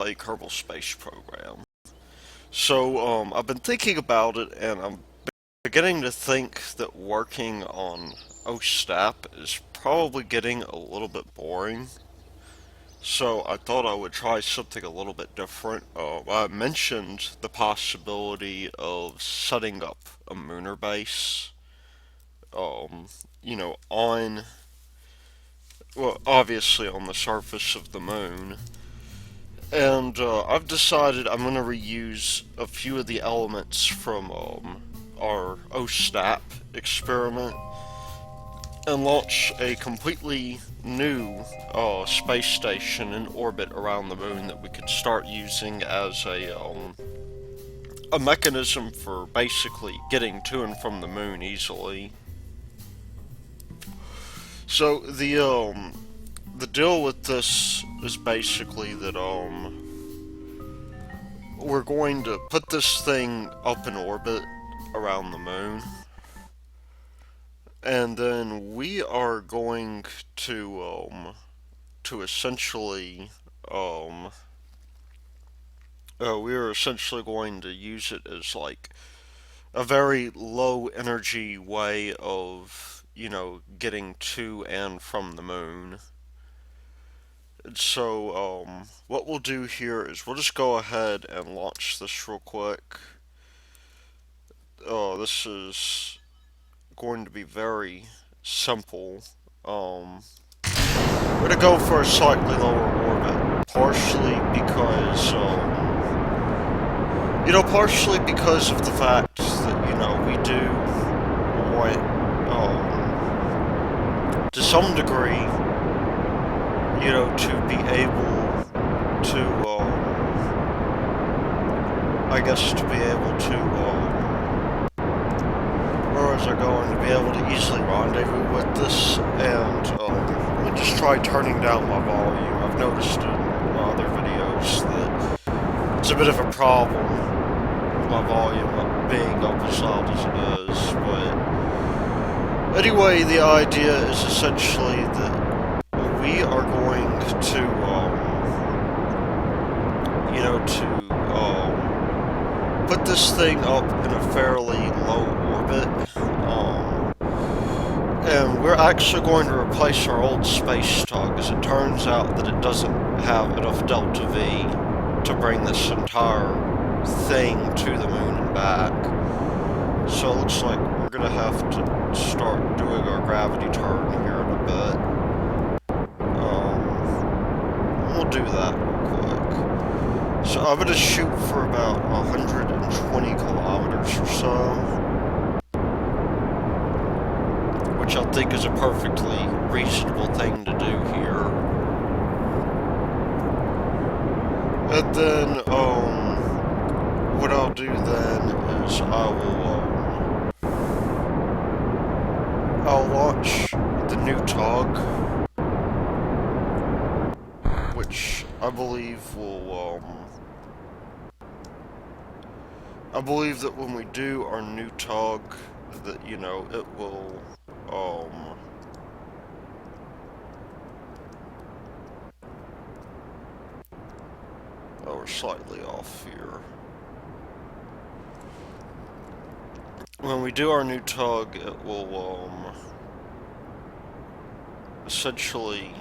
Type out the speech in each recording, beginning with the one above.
a Kerbal Space Program. So, I've been thinking about it, and I'm beginning to think that working on OSTAP is probably getting a little bit boring. So I thought I would try something a little bit different. I mentioned the possibility of setting up a lunar base, um, on, well, obviously on the surface of the moon. And I've decided I'm going to reuse a few of the elements from our OSTAP experiment and launch a completely new space station in orbit around the moon that we could start using as a mechanism for basically getting to and from the moon easily. So the deal with this is basically that we're going to put this thing up in orbit around the moon, and then we are going to essentially um we are essentially going to use it as like a very low energy way of getting to and from the moon. And so what we'll do here is we'll just go ahead and launch this real quick. This is going to be very simple. We're gonna go for a slightly lower orbit, partially because of the fact that we do want, to some degree, to be able to, I guess, to be able to, where was I going? To be able to easily rendezvous with this, and let me just try turning down my volume. I've noticed in my other videos that it's a bit of a problem, my volume being up as loud as it is, but anyway, the idea is essentially that we are going to, put this thing up in a fairly low orbit, and we're actually going to replace our old space tug, as it turns out that it doesn't have enough delta V to bring this entire thing to the moon and back. So it looks like we're gonna have to start doing our gravity turn here in a bit. We'll do that real quick. So I'm gonna shoot for about 120 kilometers or so, which I think is a perfectly reasonable thing to do here. And then, what I'll do then is I'll launch the new tug, which I believe will, I believe that when we do our new tug, that, it will, oh, we're slightly off here. When we do our new tug, it will, essentially,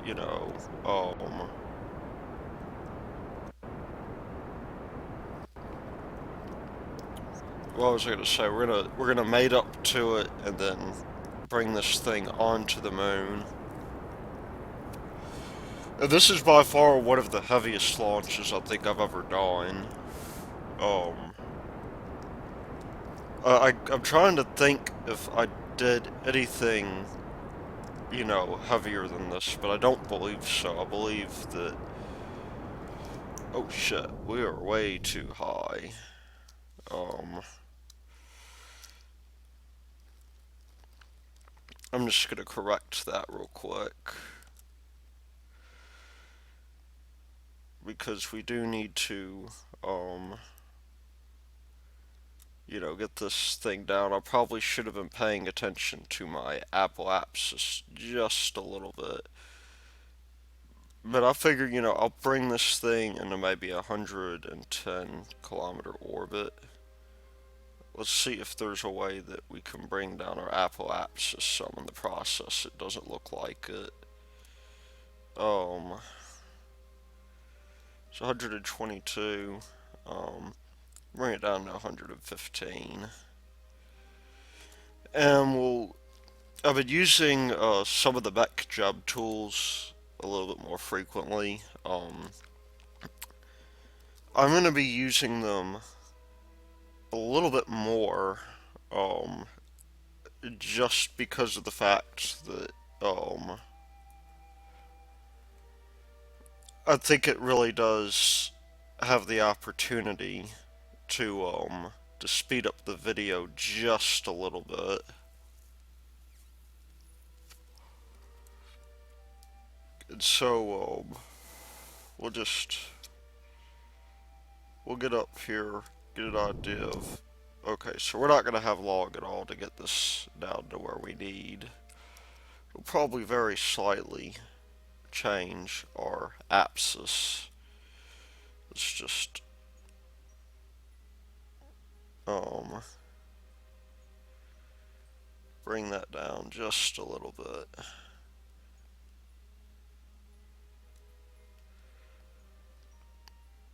you know, what was I gonna say? We're gonna mate up to it and then bring this thing onto the moon. And this is by far one of the heaviest launches I think I've ever done. Um, I'm trying to think if I did anything, heavier than this, but I don't believe so. I believe that. Oh shit, we are way too high. I'm just gonna correct that real quick, because we do need to, get this thing down. I probably should have been paying attention to my apoapsis just a little bit. But I figure, I'll bring this thing into maybe a 110-kilometer orbit. Let's see if there's a way that we can bring down our apoapsis some in the process. It doesn't look like it. It's 122. Bring it down to 115. And I've been using some of the mech job tools a little bit more frequently. I'm going to be using them a little bit more, um, just because of the fact that I think it really does have the opportunity to speed up the video just a little bit. And so we'll just we'll get up here, get an idea of. Okay, so we're not going to have long at all to get this down to where we need. We'll probably very slightly change our apsis. Let's just um, bring that down just a little bit.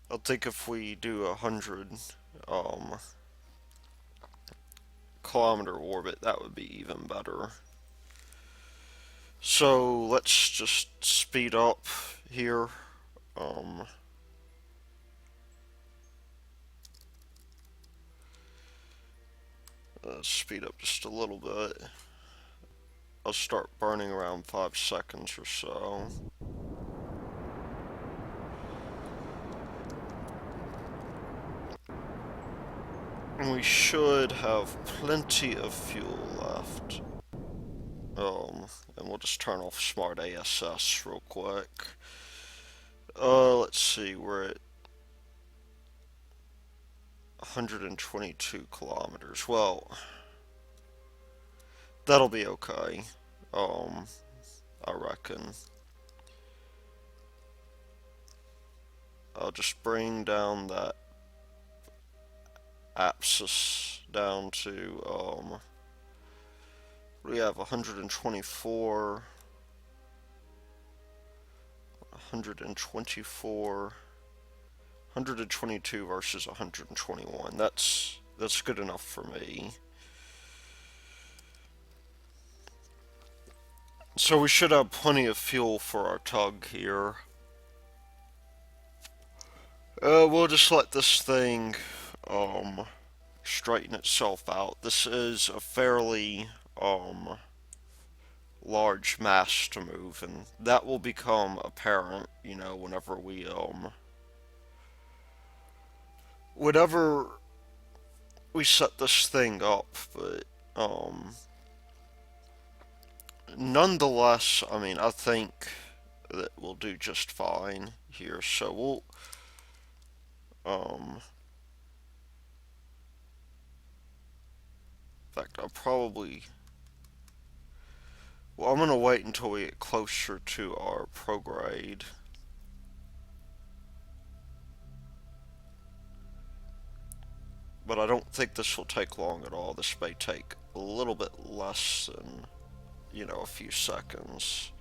I think if we do 100 um, kilometer orbit, that would be even better. So let's just speed up here. Speed up just a little bit. I'll start burning around 5 seconds or so. And we should have plenty of fuel left. And we'll just turn off Smart ASS real quick. Let's see, we're at 122 kilometers. Well, that'll be okay. I reckon. I'll just bring down that apsis down to, we have 124, 124, 122 versus 121. That's good enough for me. So we should have plenty of fuel for our tug here. We'll just let this thing straighten itself out. This is a fairly large mass to move, and that will become apparent, whenever we set this thing up. But nonetheless, I mean, I think that we'll do just fine here. So we'll in fact, I'll probably. Well, I'm gonna wait until we get closer to our prograde. But I don't think this will take long at all. This may take a little bit less than, a few seconds.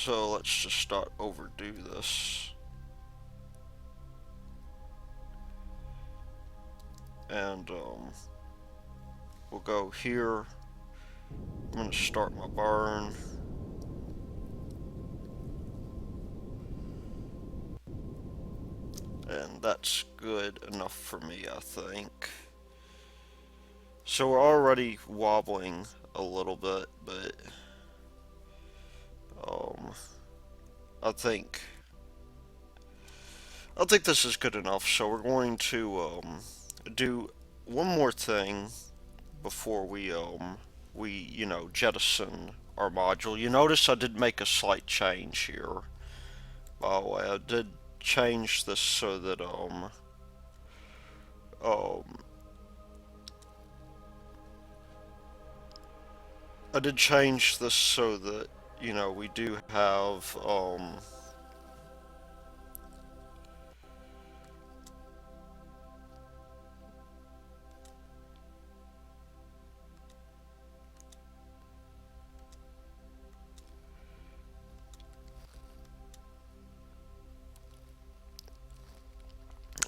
So let's just not overdo this. And we'll go here. I'm going to start my burn. And that's good enough for me, I think. So we're already wobbling a little bit, but I think this is good enough. So we're going to do one more thing before we jettison our module. You notice I did make a slight change here. By the way, I did change this so that I did change this so that, we do have,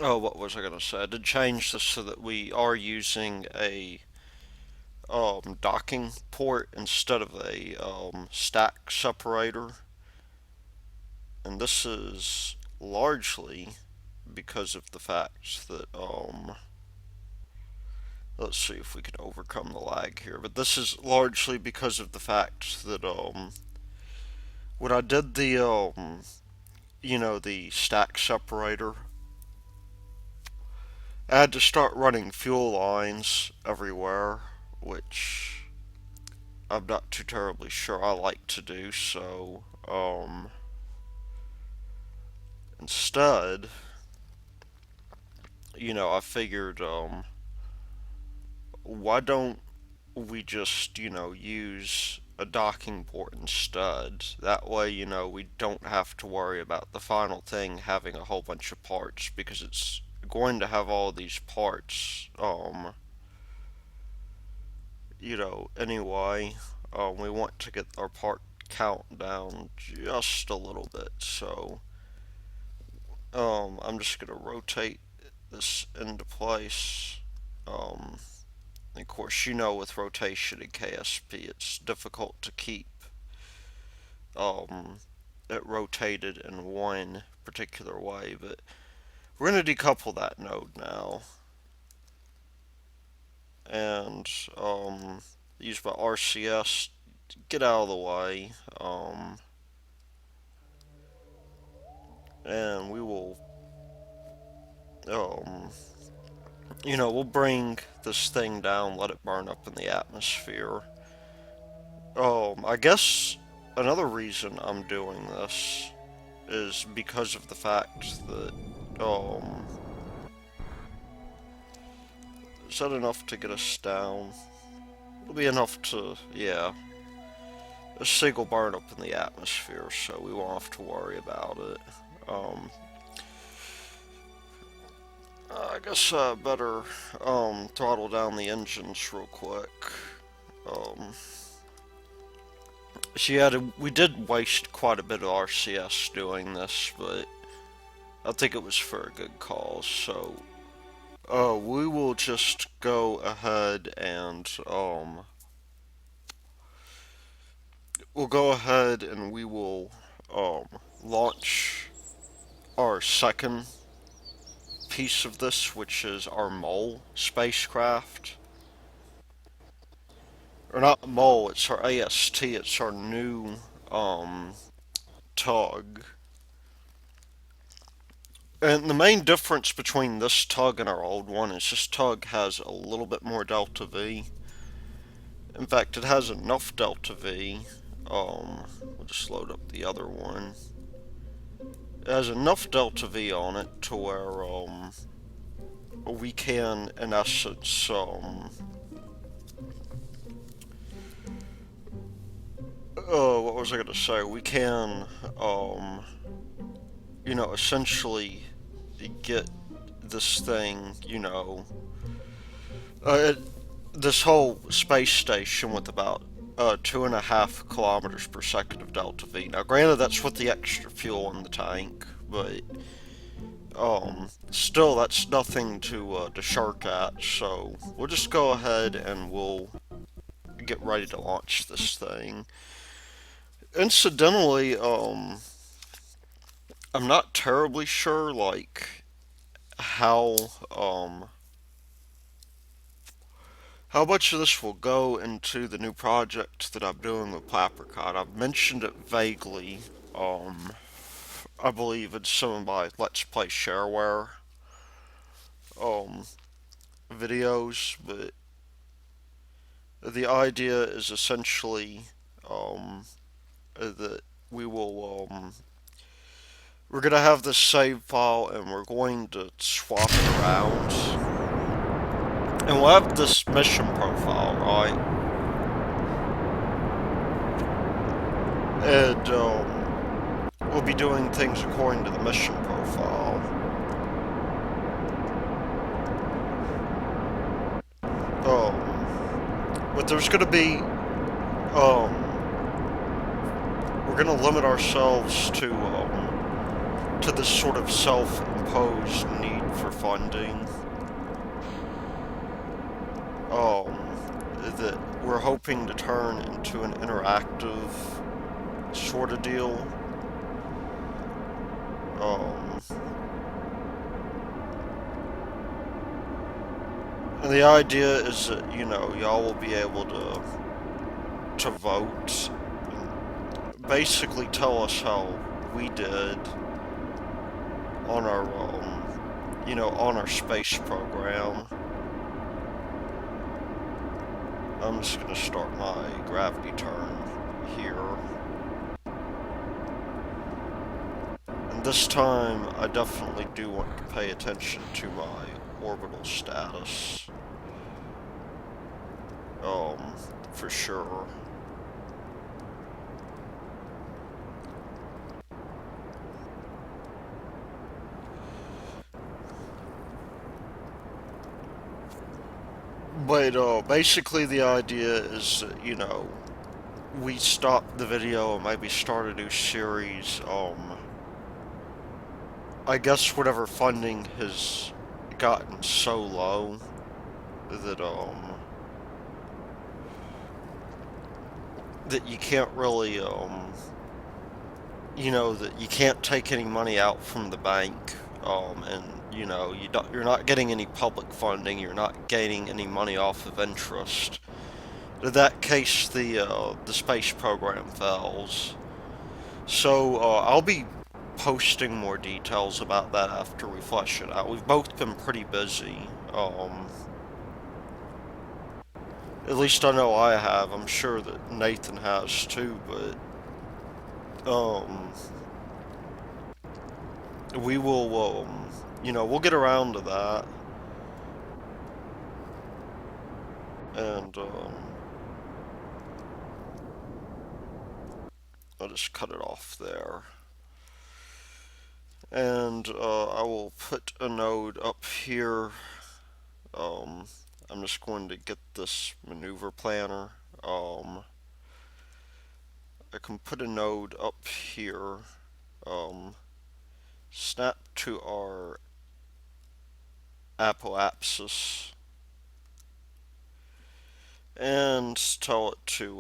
oh, what was I gonna say? I did change this so that we are using a docking port instead of a stack separator, and this is largely because of the fact that let's see if we can overcome the lag here. But this is largely because of the fact that when I did the the stack separator, I had to start running fuel lines everywhere, which I'm not too terribly sure I like to do. So instead, I figured why don't we just, use a docking port instead? That way, we don't have to worry about the final thing having a whole bunch of parts, because it's going to have all these parts, anyway. We want to get our part count down just a little bit, so I'm just going to rotate this into place. Of course, with rotation in KSP, it's difficult to keep um, it rotated in one particular way, but we're going to decouple that node now and use my RCS to get out of the way, and we will, um, we'll bring this thing down, let it burn up in the atmosphere. I guess another reason I'm doing this is because of the fact that, is that enough to get us down? It'll be enough to, yeah. A single burn up in the atmosphere, so we won't have to worry about it. Um, I guess I better throttle down the engines real quick. Um, so yeah, we did waste quite a bit of RCS doing this, but I think it was for a good cause. So we will just go ahead and we will launch our second piece of this, which is our mole spacecraft. Or not mole, it's our AST, it's our new tug. And the main difference between this tug and our old one is this tug has a little bit more delta V. In fact, it has enough delta V. We'll just load up the other one. It has enough delta V on it to where we can, in essence, what was I gonna say? We can, essentially get this thing, this whole space station with about 2.5 kilometers per second of delta V. Now, granted, that's with the extra fuel in the tank, but still, that's nothing to shirk at. So we'll just go ahead and we'll get ready to launch this thing. Incidentally, I'm not terribly sure, like, how much of this will go into the new project that I'm doing with Papricot. I've mentioned it vaguely, I believe in some of my Let's Play shareware, um, videos, but the idea is essentially, that we will, we're gonna have this save file and we're going to swap it around. And we'll have this mission profile, right? And we'll be doing things according to the mission profile. But there's going to be, we're going to limit ourselves to this sort of self-imposed need for funding. That we're hoping to turn into an interactive sort of deal. And the idea is that, you know, y'all will be able to vote and basically tell us how we did on our, you know, on our space program. I'm just gonna start my gravity turn here. And this time, I definitely do want to pay attention to my orbital status. For sure. But, basically the idea is that, you know, we stop the video and maybe start a new series. I guess whatever funding has gotten so low that, that you can't really, you know, that you can't take any money out from the bank, and, you know, you're not getting any public funding, you're not gaining any money off of interest. In that case, the space program fails. So, I'll be posting more details about that after we flesh it out. We've both been pretty busy, at least I know I have. I'm sure that Nathan has too, but, we will, you know, we'll get around to that. And, I'll just cut it off there. And, I will put a node up here. I'm just going to get this maneuver planner. I can put a node up here. Snap to our apoapsis. And tell it to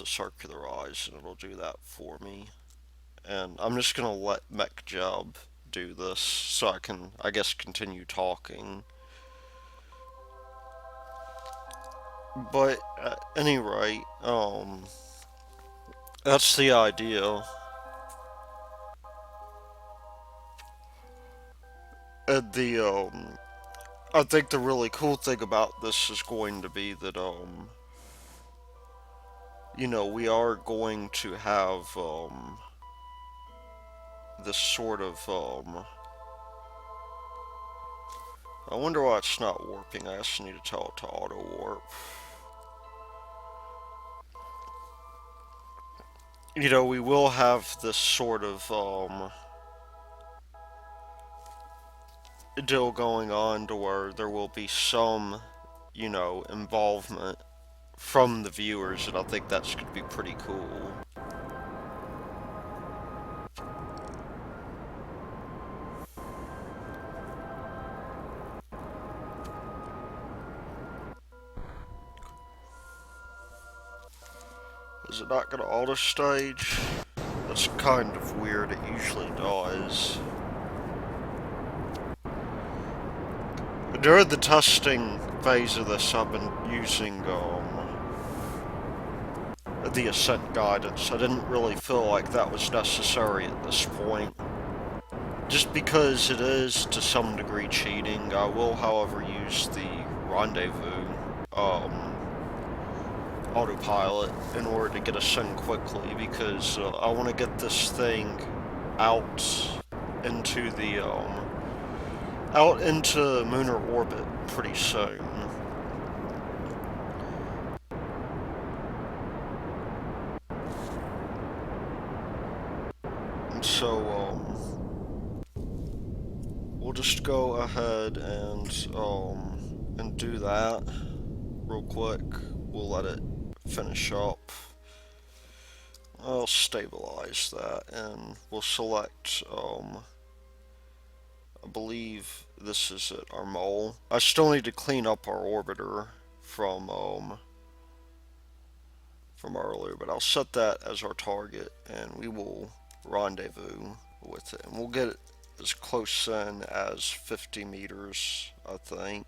circularize, and it'll do that for me. And I'm just gonna let MechJob do this so I can, I guess, continue talking. But at any rate, that's the idea. And I think the really cool thing about this is going to be that, you know, we are going to have, this sort of, I wonder why it's not warping. I just need to tell it to auto warp. You know, we will have this sort of, deal going on to where there will be some, you know, involvement from the viewers, and I think that's going to be pretty cool. Is it not going to auto stage? That's kind of weird, it usually does. During the testing phase of this, I've been using the ascent guidance. I didn't really feel like that was necessary at this point. Just because it is, to some degree, cheating. I will, however, use the rendezvous autopilot in order to get us in quickly, because I want to get this thing out into the out into Münar orbit pretty soon. So, we'll just go ahead and do that real quick. We'll let it finish up. I'll stabilize that, and we'll select, I believe this is it, our mole. I still need to clean up our orbiter from earlier, but I'll set that as our target, and we will rendezvous with it. And we'll get it as close in as 50 meters, I think.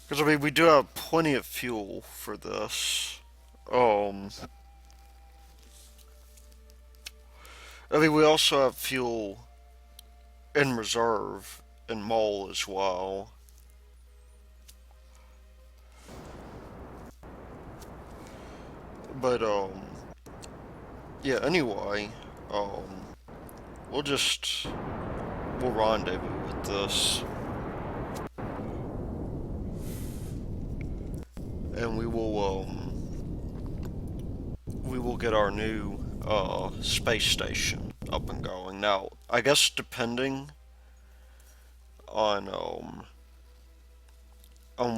Because, I mean, we do have plenty of fuel for this. Um, I mean, we also have fuel in reserve in mole as well. But, yeah, anyway, we'll just, we'll rendezvous with this. And we will get our new, space station up and going. Now, I guess depending on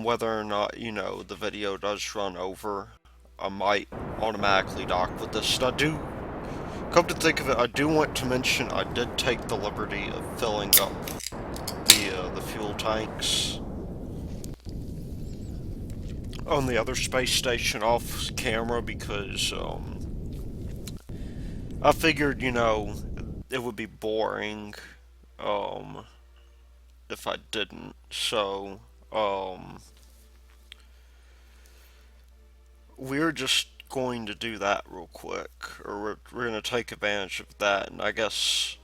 whether or not, you know, the video does run over, I might automatically dock with this. I do, come to think of it, I do want to mention I did take the liberty of filling up the fuel tanks on the other space station off camera because I figured, you know, it would be boring um, if I didn't. So we're just going to do that real quick, or we're going to take advantage of that. And I guess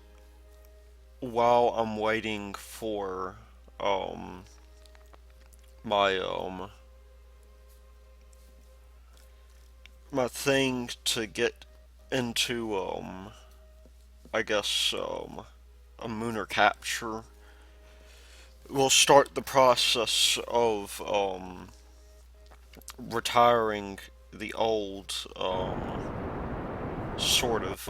while I'm waiting for my my thing to get into I guess a lunar capture, we'll start the process of retiring the old sort of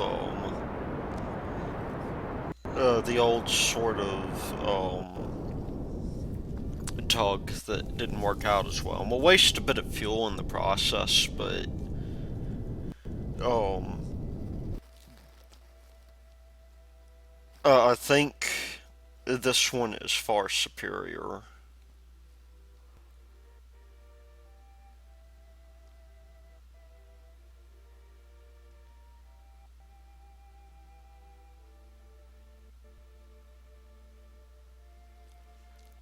the old sort of tug that didn't work out as well. And we'll waste a bit of fuel in the process, but I think this one is far superior.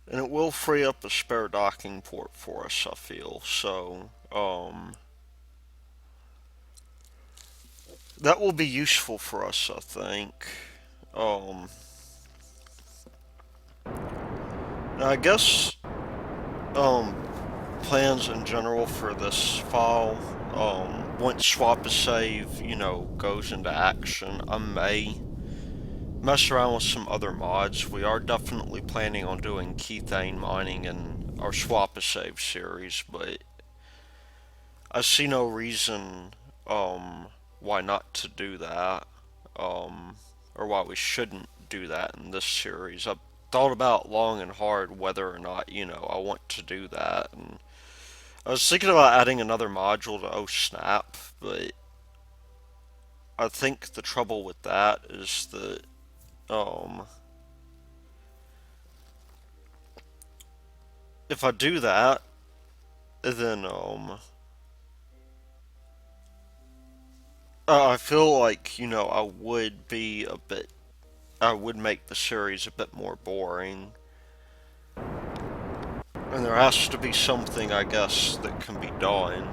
And it will free up a spare docking port for us, I feel. So, that will be useful for us, I think. Um, Now I guess, um, plans in general for this file, once swap is save, you know, goes into action, I may mess around with some other mods. We are definitely planning on doing keythane mining in our swap is save series, but I see no reason, why not to do that, or why we shouldn't do that in this series. I've thought about long and hard whether or not, you know, I want to do that, and I was thinking about adding another module to Snap, but I think the trouble with that is that, um, if I do that, then, I feel like, you know, I would make the series a bit more boring. And there has to be something, I guess, that can be done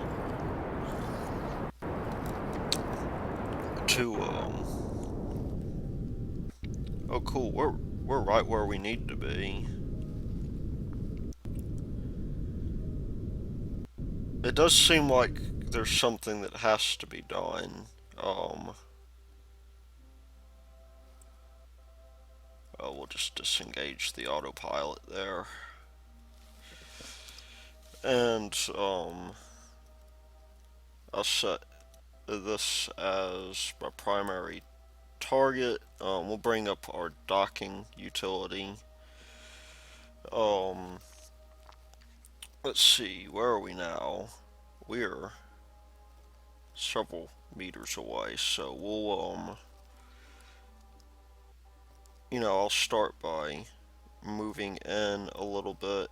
to, oh cool, we're right where we need to be. It does seem like there's something that has to be done. Oh, we'll just disengage the autopilot there. And I'll set this as my primary target. We'll bring up our docking utility. Um, let's see, where are we now? We're several meters away, so we'll I'll start by moving in a little bit.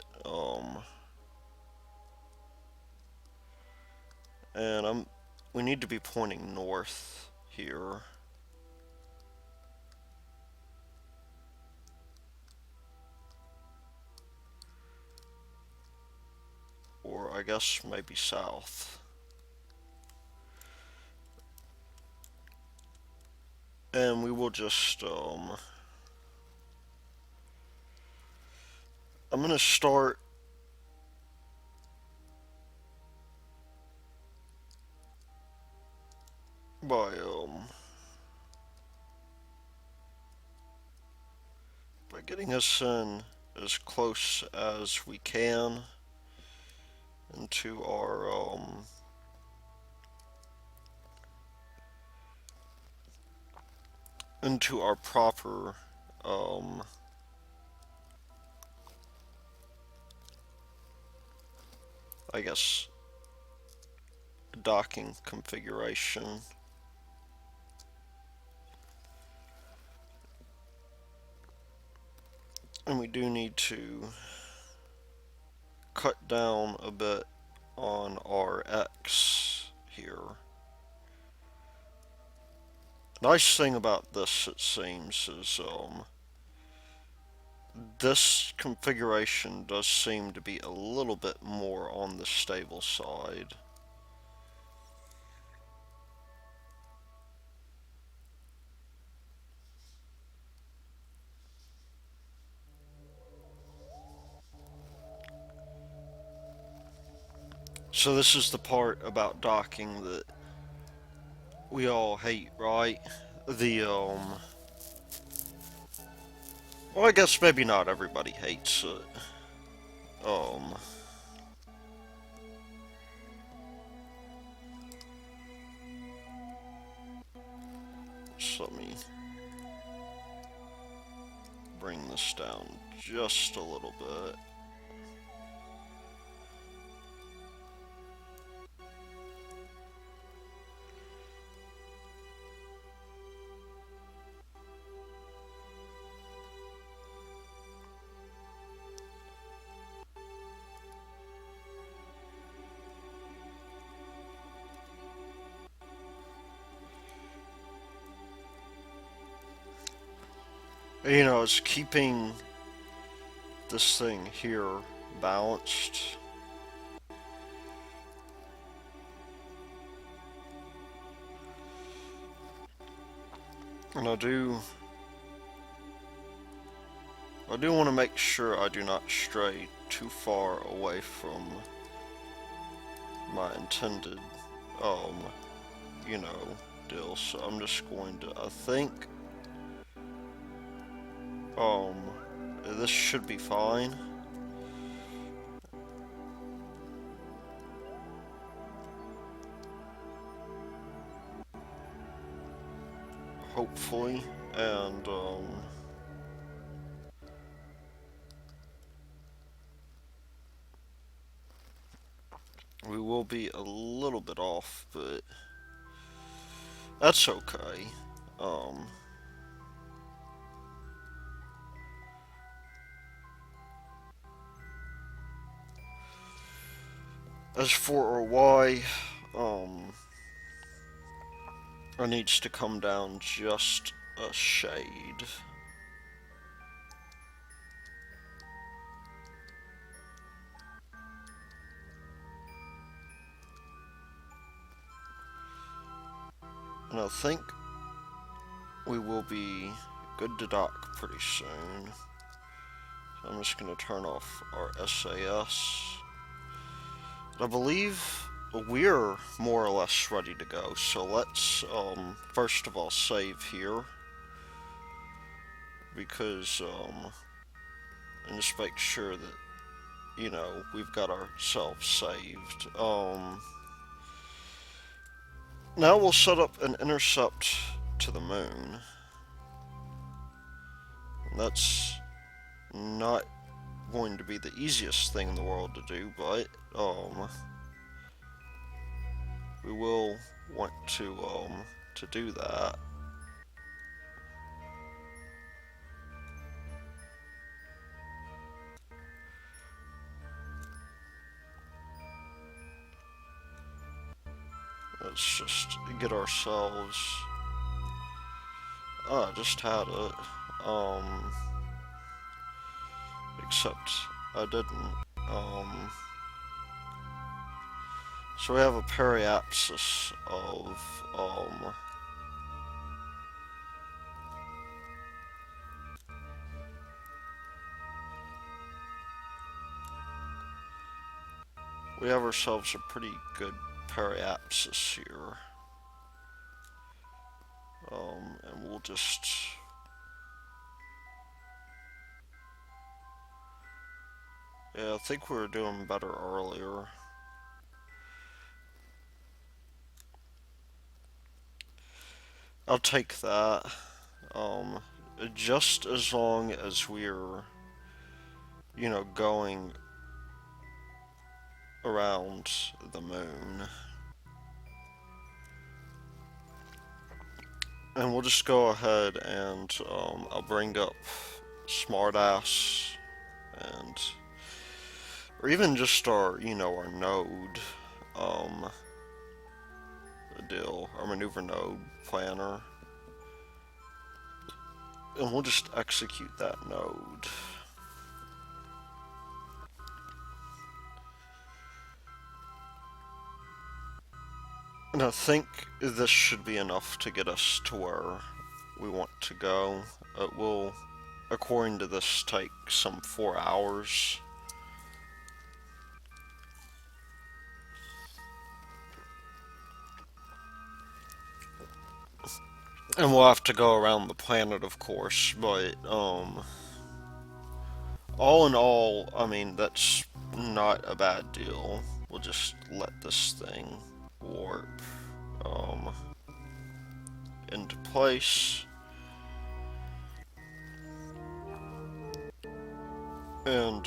And we need to be pointing north here. Or I guess maybe south. And we will just, I'm gonna start by, by getting us in as close as we can into our proper, um, I guess, docking configuration. And we do need to cut down a bit on our X here. Nice thing about this, it seems, is this configuration does seem to be a little bit more on the stable side. So this is the part about docking that we all hate, right? Well, I guess maybe not everybody hates it. So let me bring this down just a little bit. It's keeping this thing here balanced. And I do want to make sure I do not stray too far away from my intended, um, you know, deal. So I'm just going to, I think, this should be fine. Hopefully, and, we will be a little bit off, but that's okay. Um, as for our Y, it needs to come down just a shade. And I think we will be good to dock pretty soon. So I'm just going to turn off our SAS. I believe we're more or less ready to go. So let's first of all save here, because and just make sure that you know, we've got ourselves saved. Now we'll set up an intercept to the moon. That's not going to be the easiest thing in the world to do, but we will want to do that. Let's just get ourselves. I just had it. Except I didn't. So we have a periapsis of we have ourselves a pretty good periapsis here. And we'll just yeah, I think we were doing better earlier. I'll take that. Just as long as we're, you know, going around the moon. And we'll just go ahead and I'll bring up smartass and or even just our, you know, our node deal, our maneuver node planner. And we'll just execute that node. And I think this should be enough to get us to where we want to go. It will, according to this, take some 4 hours. And we'll have to go around the planet, of course, but, all in all, I mean, that's not a bad deal. We'll just let this thing warp, into place. And,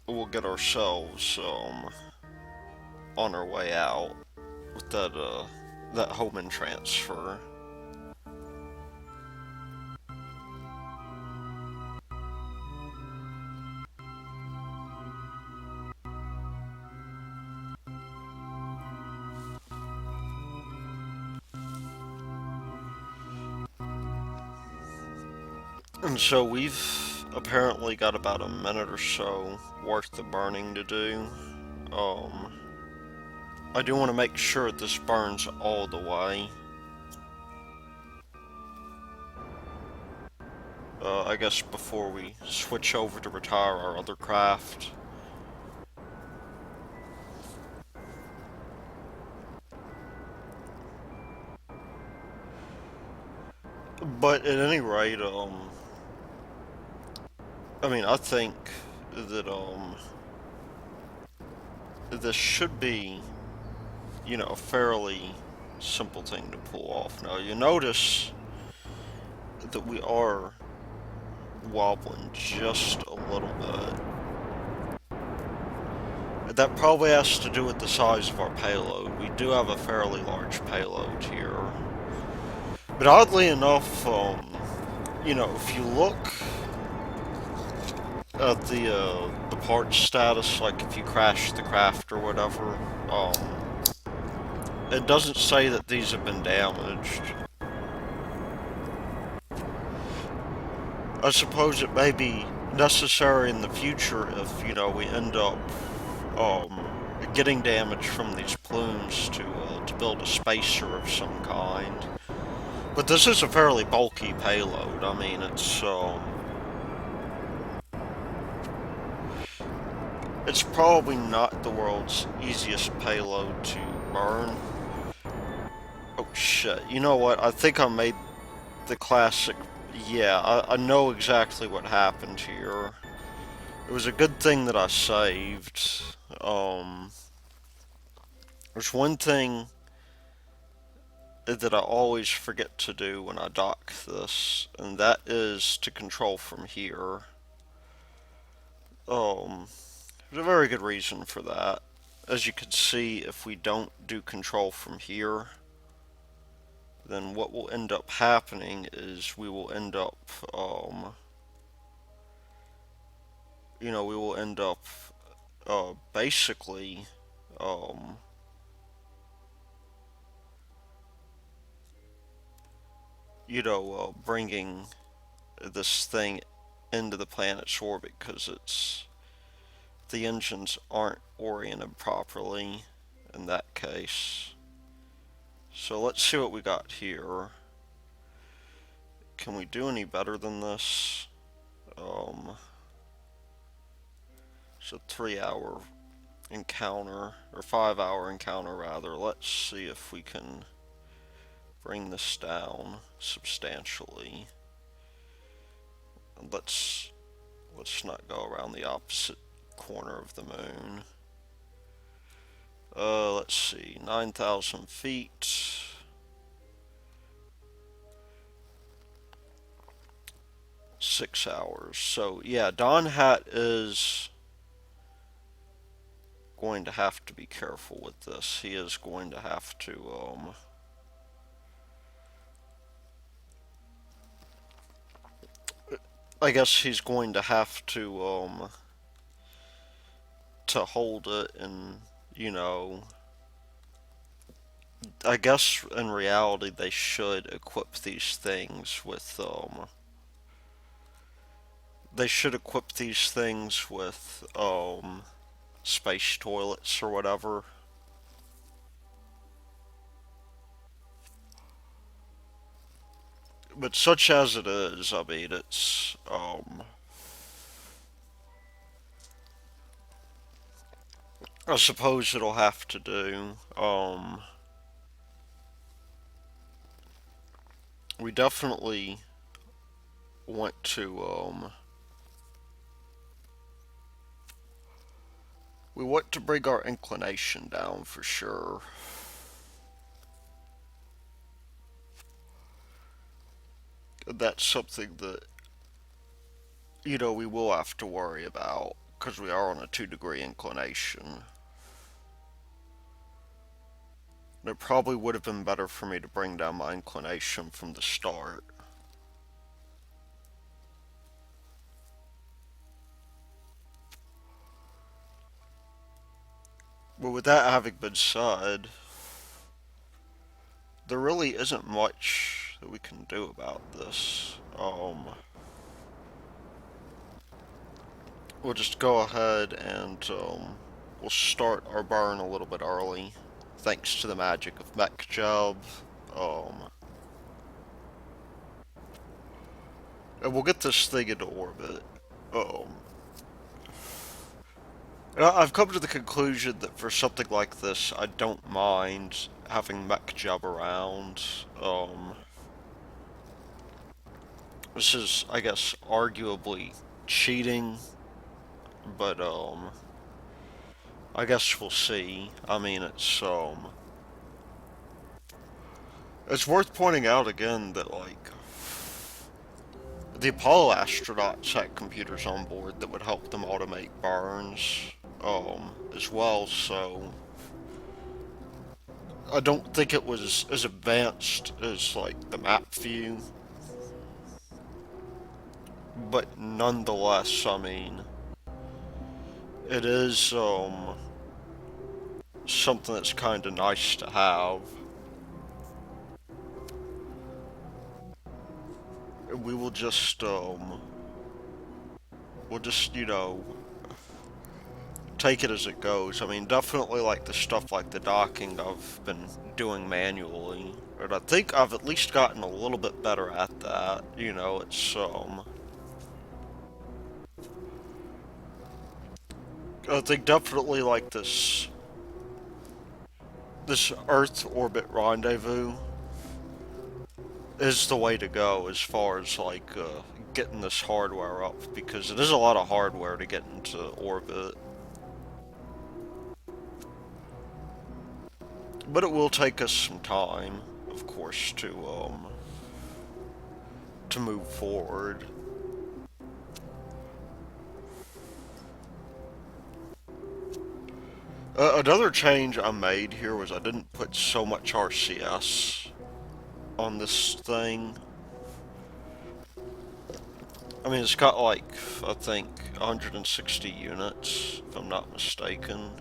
we'll get ourselves, on our way out with that Homan transfer. And so we've apparently got about a minute or so worth of burning to do. I do want to make sure this burns all the way. I guess before we switch over to retire our other craft. But at any rate, I mean, I think that, this should be, you know, a fairly simple thing to pull off. Now, you notice that we are wobbling just a little bit. That probably has to do with the size of our payload. We do have a fairly large payload here. But oddly enough, you know, if you look at the parts status, like if you crash the craft or whatever, it doesn't say that these have been damaged. I suppose it may be necessary in the future if, you know, we end up getting damage from these plumes to build a spacer of some kind. But this is a fairly bulky payload. I mean, it's probably not the world's easiest payload to burn. Oh shit, you know what? I think I made the classic. Yeah, I know exactly what happened here. It was a good thing that I saved. There's one thing that I always forget to do when I dock this, and that is to control from here. Um, there's a very good reason for that. As you can see, if we don't do control from here, then what will end up happening is we will end up, we will end up basically, um, bringing this thing into the planet's orbit because the engines aren't oriented properly in that case. So let's see what we got here. Can we do any better than this? It's a 3-hour encounter, or 5-hour encounter rather. Let's see if we can bring this down substantially. Let's not go around the opposite corner of the moon. Let's see, 9,000 feet. 6 hours. So yeah, Donhat is going to have to be careful with this. He is going to have to I guess he's going to have to hold it, and I guess in reality they should equip these things with space toilets or whatever. But such as it is, I mean, I suppose it'll have to do. We definitely want to bring our inclination down for sure. That's something that we will have to worry about because we are on a 2-degree inclination. It probably would have been better for me to bring down my inclination from the start. But with that having been said, there really isn't much that we can do about this. We'll just go ahead and we'll start our burn a little bit early, thanks to the magic of Mech Job. And we'll get this thing into orbit. Um, I've come to the conclusion that for something like this, I don't mind having Mech Job around. This is, I guess, arguably cheating, but I guess we'll see. I mean, it's worth pointing out again that like the Apollo astronauts had computers on board that would help them automate burns, as well. So I don't think it was as advanced as like the map view, but nonetheless, I mean, it is something that's kind of nice to have. We will just take it as it goes. I mean, definitely like the stuff like the docking I've been doing manually, but I think I've at least gotten a little bit better at that. It's I think definitely like this Earth orbit rendezvous is the way to go as far as like getting this hardware up, because it is a lot of hardware to get into orbit. But it will take us some time, of course, to move forward. Another change I made here was I didn't put so much RCS on this thing. I mean, it's got like, I think, 160 units, if I'm not mistaken.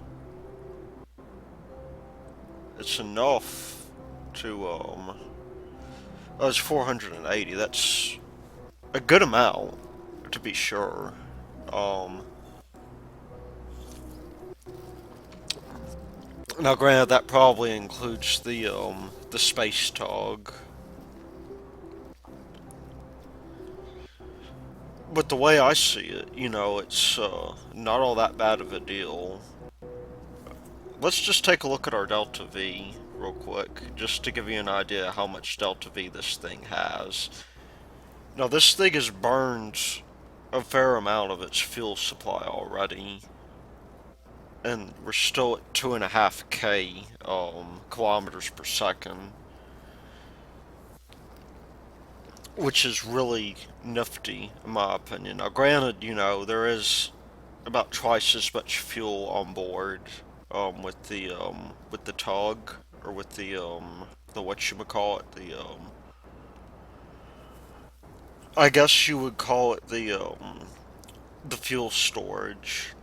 It's enough to, oh, it's 480. That's a good amount, to be sure. Um, Now, granted, that probably includes the space tog. But the way I see it, it's not all that bad of a deal. Let's just take a look at our Delta V real quick, just to give you an idea how much Delta V this thing has. Now, this thing has burned a fair amount of its fuel supply already, and we're still at 2.5K kilometers per second, which is really nifty, in my opinion. Now, granted, there is about twice as much fuel on board with the tug, or with the whatchamacallit, I guess you would call it the fuel storage.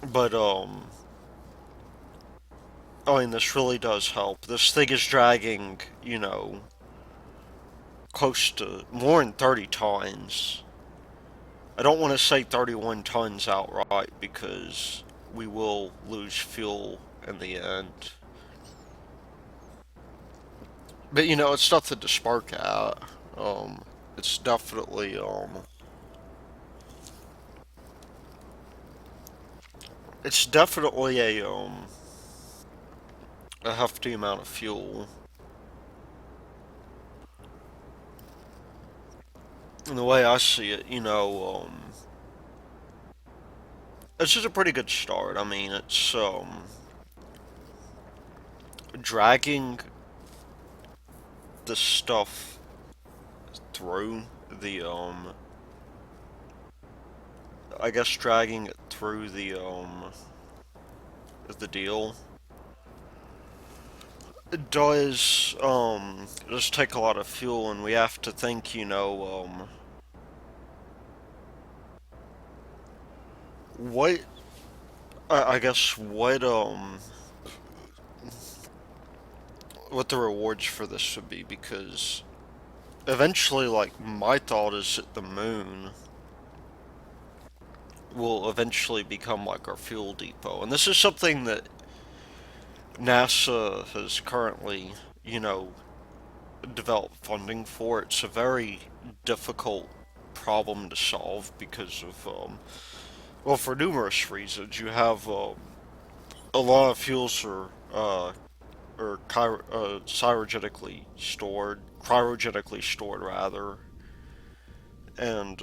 But I mean, this really does help. This thing is dragging, close to more than 30 tons. I don't want to say 31 tons outright, because we will lose fuel in the end. But it's nothing to spark at. Um, it's definitely it's definitely a hefty amount of fuel. And the way I see it, it's just a pretty good start. I mean, it's dragging the stuff through the I guess dragging it through the deal. It does take a lot of fuel, and we have to think, what I guess what the rewards for this would be, because eventually, like, my thought is that the moon will eventually become like our fuel depot. And this is something that NASA has currently, developed funding for. It's a very difficult problem to solve because of, well, for numerous reasons. You have a lot of fuels are cryogenically stored rather, and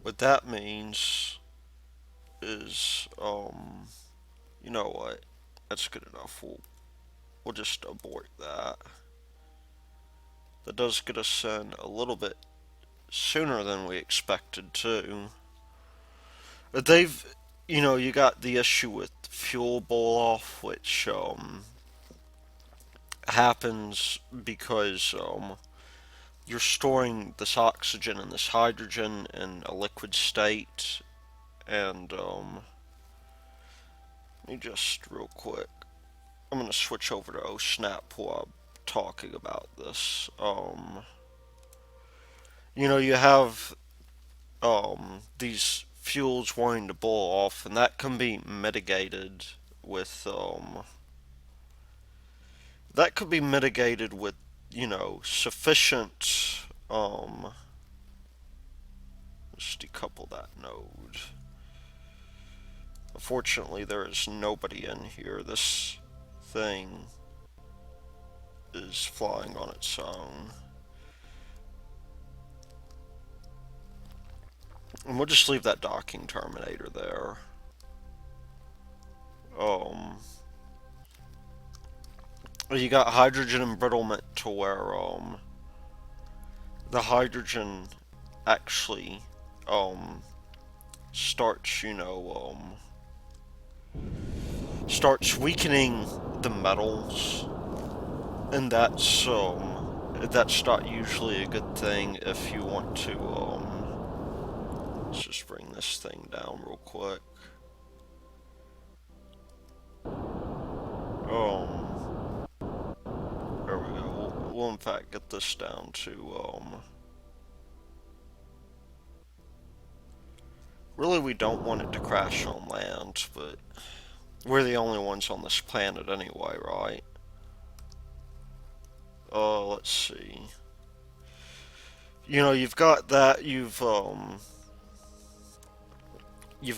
what that means is, you know what? That's good enough. We'll just abort that. That does get us in a little bit sooner than we expected to. They've, you got the issue with fuel boil off, which happens because you're storing this oxygen and this hydrogen in a liquid state, and let me just real quick. I'm gonna switch over to OSNAP while I'm talking about this. You have these fuels wanting to boil off, and that can be mitigated with sufficient let's decouple that node. Unfortunately, there is nobody in here. This thing is flying on its own. And we'll just leave that docking terminator there. Um, you got hydrogen embrittlement to where the hydrogen actually starts, starts weakening the metals, and that's not usually a good thing if you want to let's just bring this thing down real quick. There we go. We'll in fact get this down to really, we don't want it to crash on land, but we're the only ones on this planet anyway, right? Let's see. You've got that. You've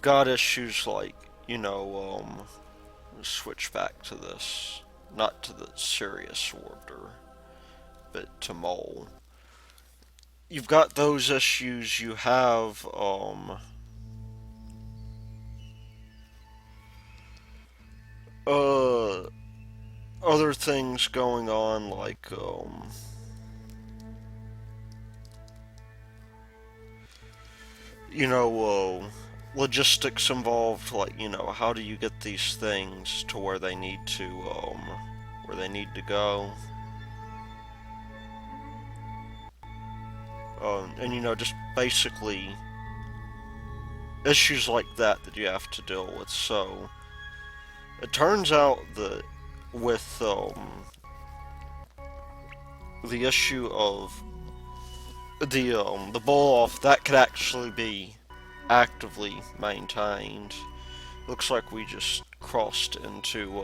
got issues like, switch back to this, not to the Sirius orbiter, but to Mole. You've got those issues. You have uh other things going on like you know logistics involved, like, how do you get these things to where they need to go, and just basically issues like that you have to deal with. So it turns out that with the issue of the blow off, that could actually be actively maintained. Looks like we just crossed into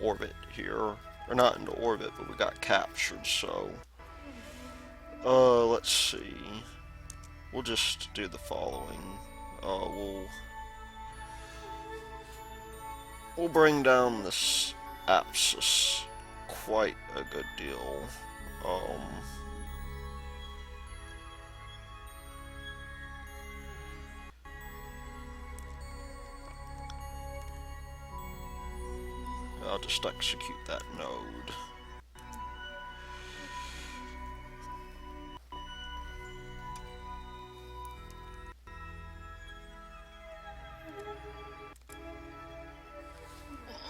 orbit here, or not into orbit, but we got captured. So let's see. We'll just do the following. We'll bring down this apsis quite a good deal. I'll just execute that node.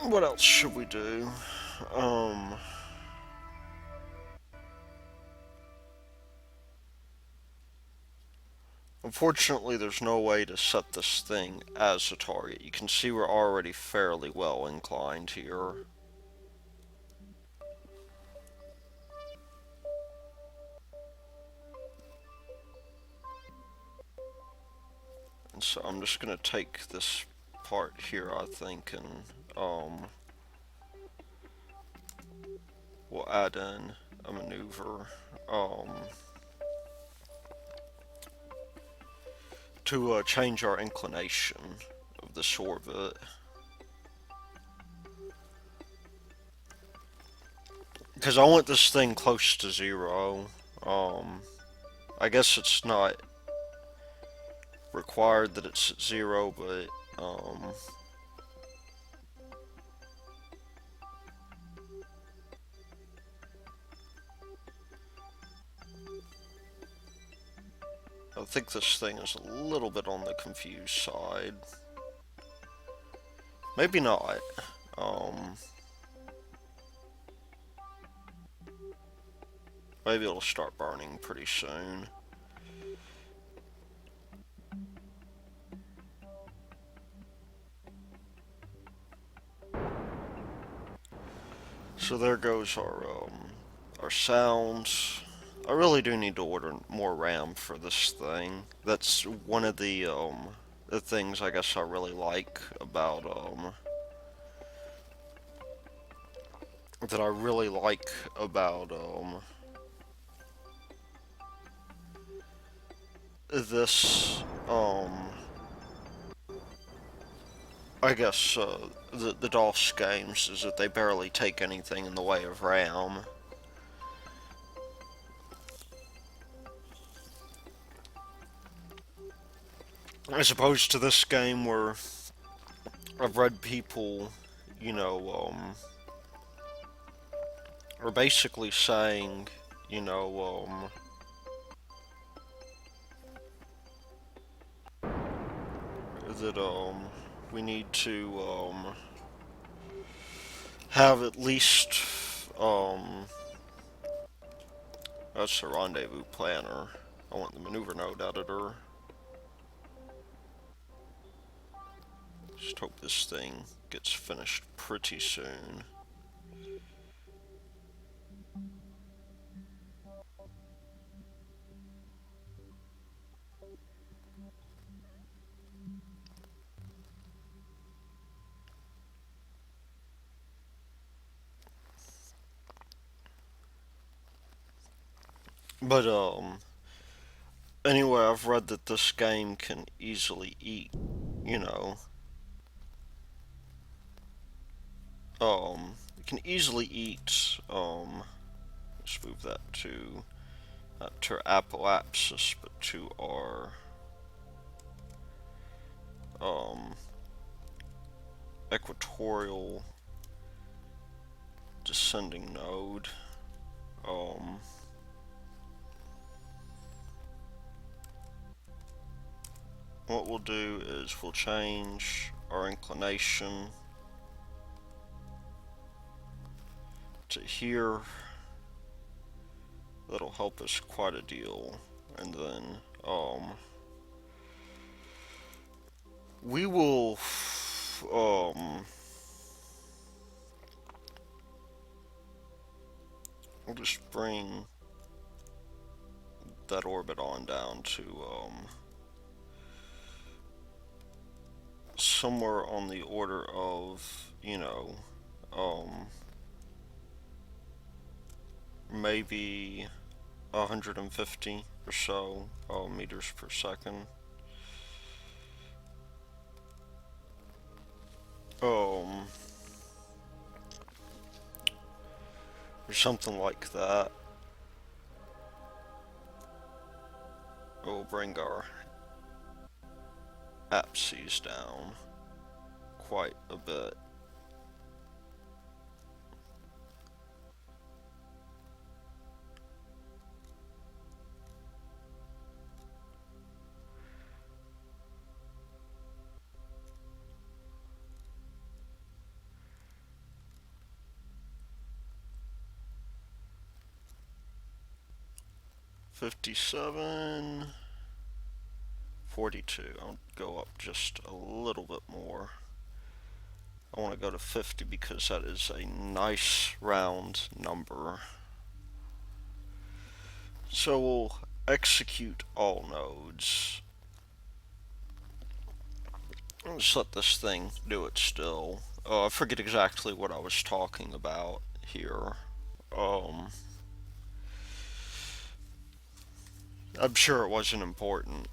What else should we do? Unfortunately, there's no way to set this thing as a target. You can see we're already fairly well inclined here. And so I'm just going to take this part here, I think, and we'll add in a maneuver to change our inclination of this orbit. Because I want this thing close to zero. I guess it's not required that it's at zero, but I think this thing is a little bit on the confused side. Maybe not. Maybe it'll start burning pretty soon. So there goes our sounds. I really do need to order more RAM for this thing. That's one of the things I guess I really like about that I really like about this I guess the DOS games is that they barely take anything in the way of RAM. As opposed to this game where I've read people, you know, are basically saying, you know, that we need to have at least that's the rendezvous planner. I want the maneuver node editor. Just hope this thing gets finished pretty soon. But anyway, I've read that this game can easily eat, you know, it can easily eat let's move that to not to apoapsis, but to our um equatorial descending node. Um, what we'll do is we'll change our inclination to here. That'll help us quite a deal. And then we will we'll just bring that orbit on down to somewhere on the order of, you know, maybe 150 or so meters per second. Or something like that. We'll bring our apses down quite a bit. $57, $42. I'll go up just a little bit more. I want to go to 50 because that is a nice round number. So we'll execute all nodes. Let's let this thing do it still. I forget exactly what I was talking about here. I'm sure it wasn't important.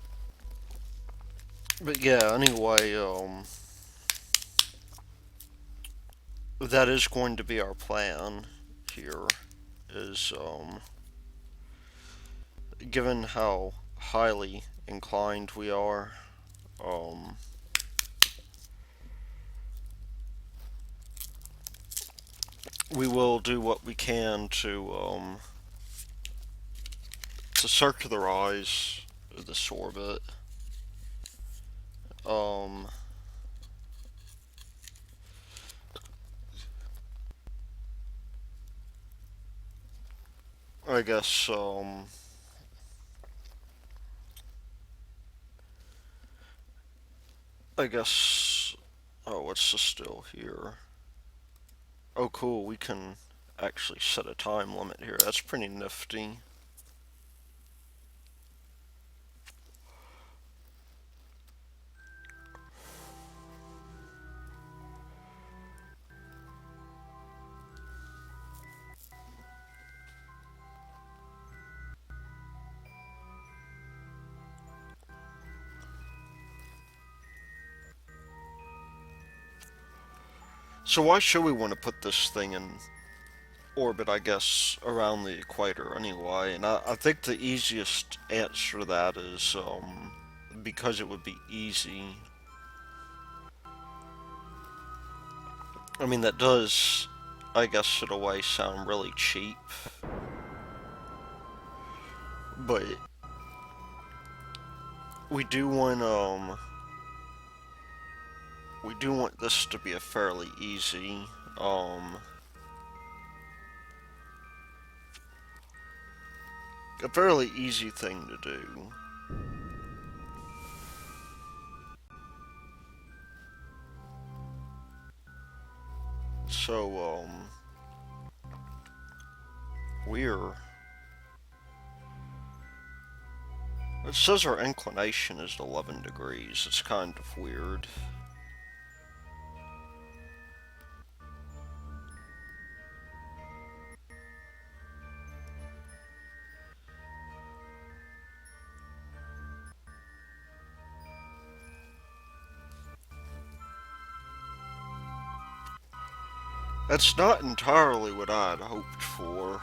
But yeah, anyway, that is going to be our plan here, is, given how highly inclined we are, we will do what we can to circularize this orbit. I guess, oh, what's this still here? Oh, cool, we can actually set a time limit here. That's pretty nifty. So why should we want to put this thing in orbit, I guess, around the equator anyway? And I think the easiest answer to that is because it would be easy. I mean, that does, I guess, in a way, sound really cheap, but we do want, we do want this to be a fairly easy, a fairly easy thing to do. So, we're, it says our inclination is 11 degrees. It's kind of weird. That's not entirely what I'd hoped for.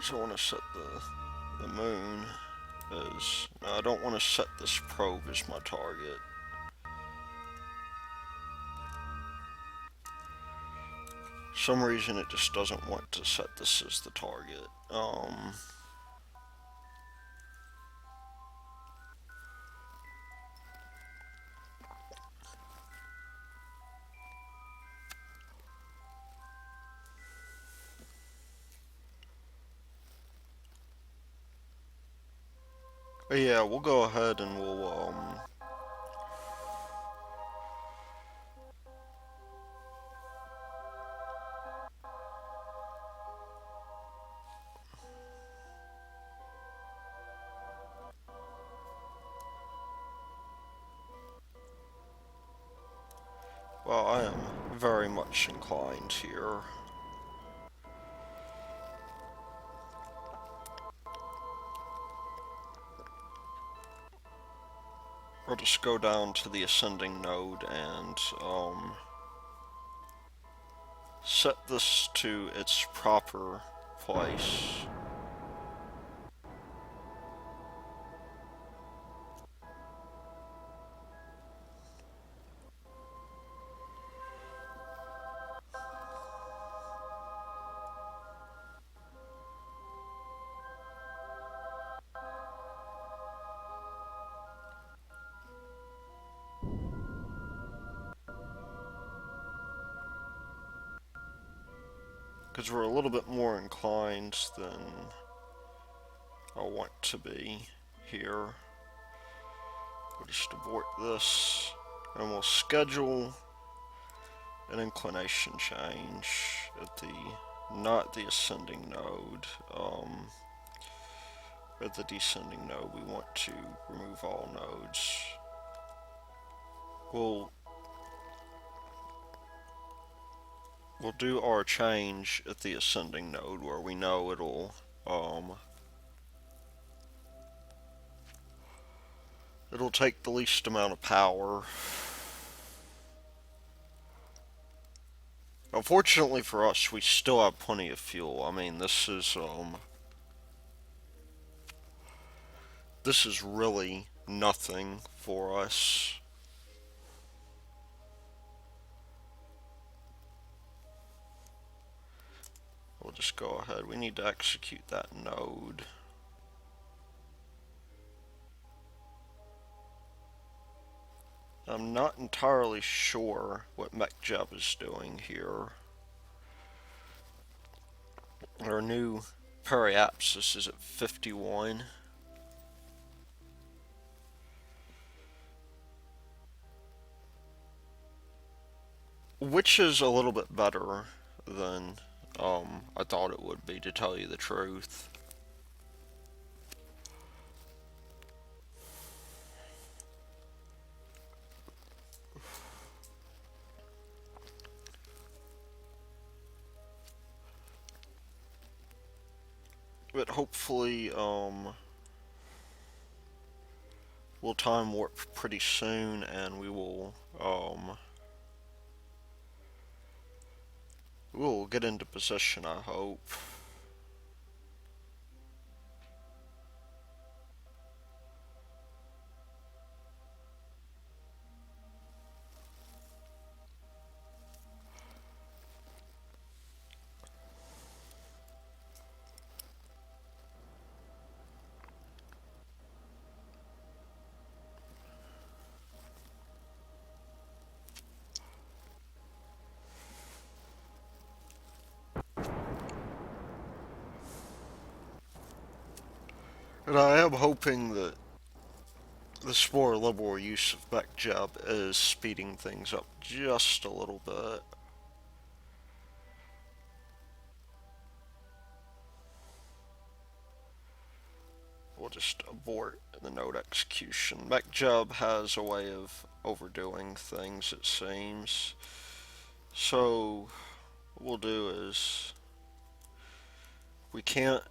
So I want to set the moon as... No, I don't want to set this probe as my target. For some reason it just doesn't want to set this as the target. But yeah, we'll go ahead and we'll, well, I am very much inclined here. We'll just go down to the ascending node and, set this to its proper place. Because we're a little bit more inclined than I want to be here. We'll just abort this, and we'll schedule an inclination change at the, not the ascending node, at the descending node. We want to remove all nodes. We'll do our change at the ascending node where we know it'll take the least amount of power. Unfortunately for us, we still have plenty of fuel. I mean, this is really nothing for us. We'll just go ahead. We need to execute that node. I'm not entirely sure what MechJeb is doing here. Our new periapsis is at 51. Which is a little bit better than I thought it would be, to tell you the truth. But hopefully, we'll time warp pretty soon, and we will, We'll get into position, I hope. And I am hoping that this more liberal use of mech jab is speeding things up just a little bit. We'll just abort the node execution. Mech jab has a way of overdoing things, it seems. So, what we'll do is we can't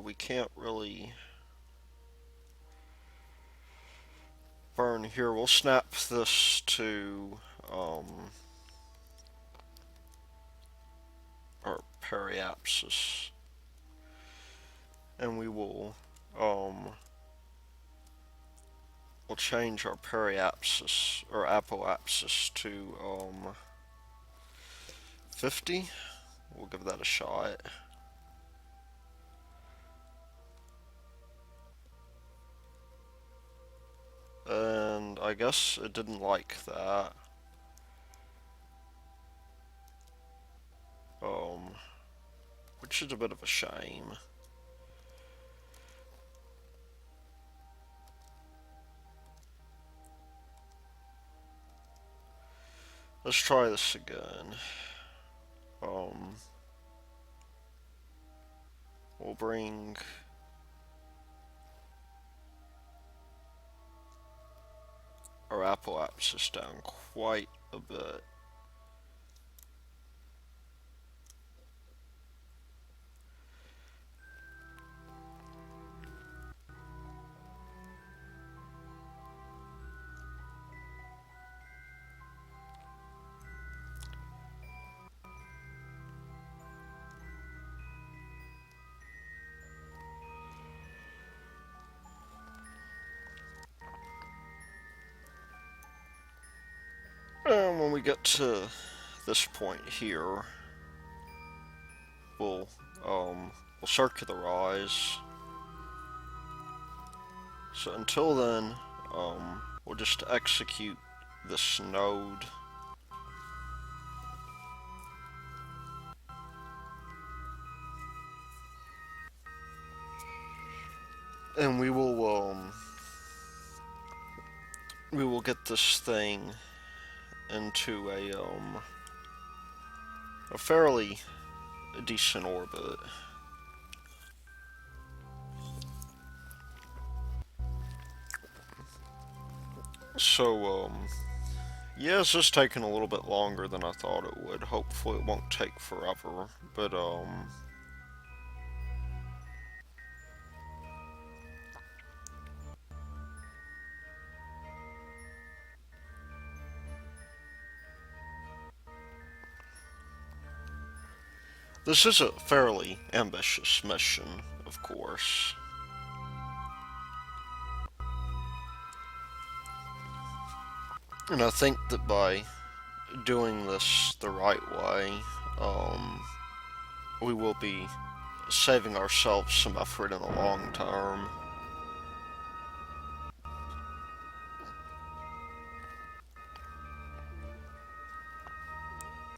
we can't really burn here. We'll snap this to our periapsis, and we'll change our periapsis or apoapsis to 50. We'll give that a shot. And I guess it didn't like that. Which is a bit of a shame. Let's try this again. We'll bring our apoapsis down quite a bit. And when we get to this point here, we'll circularize. So until then, we'll just execute this node. And we will get this thing into a fairly decent orbit. So, yeah, it's just taking a little bit longer than I thought it would. Hopefully it won't take forever, but, this is a fairly ambitious mission, of course. And I think that by doing this the right way, we will be saving ourselves some effort in the long term.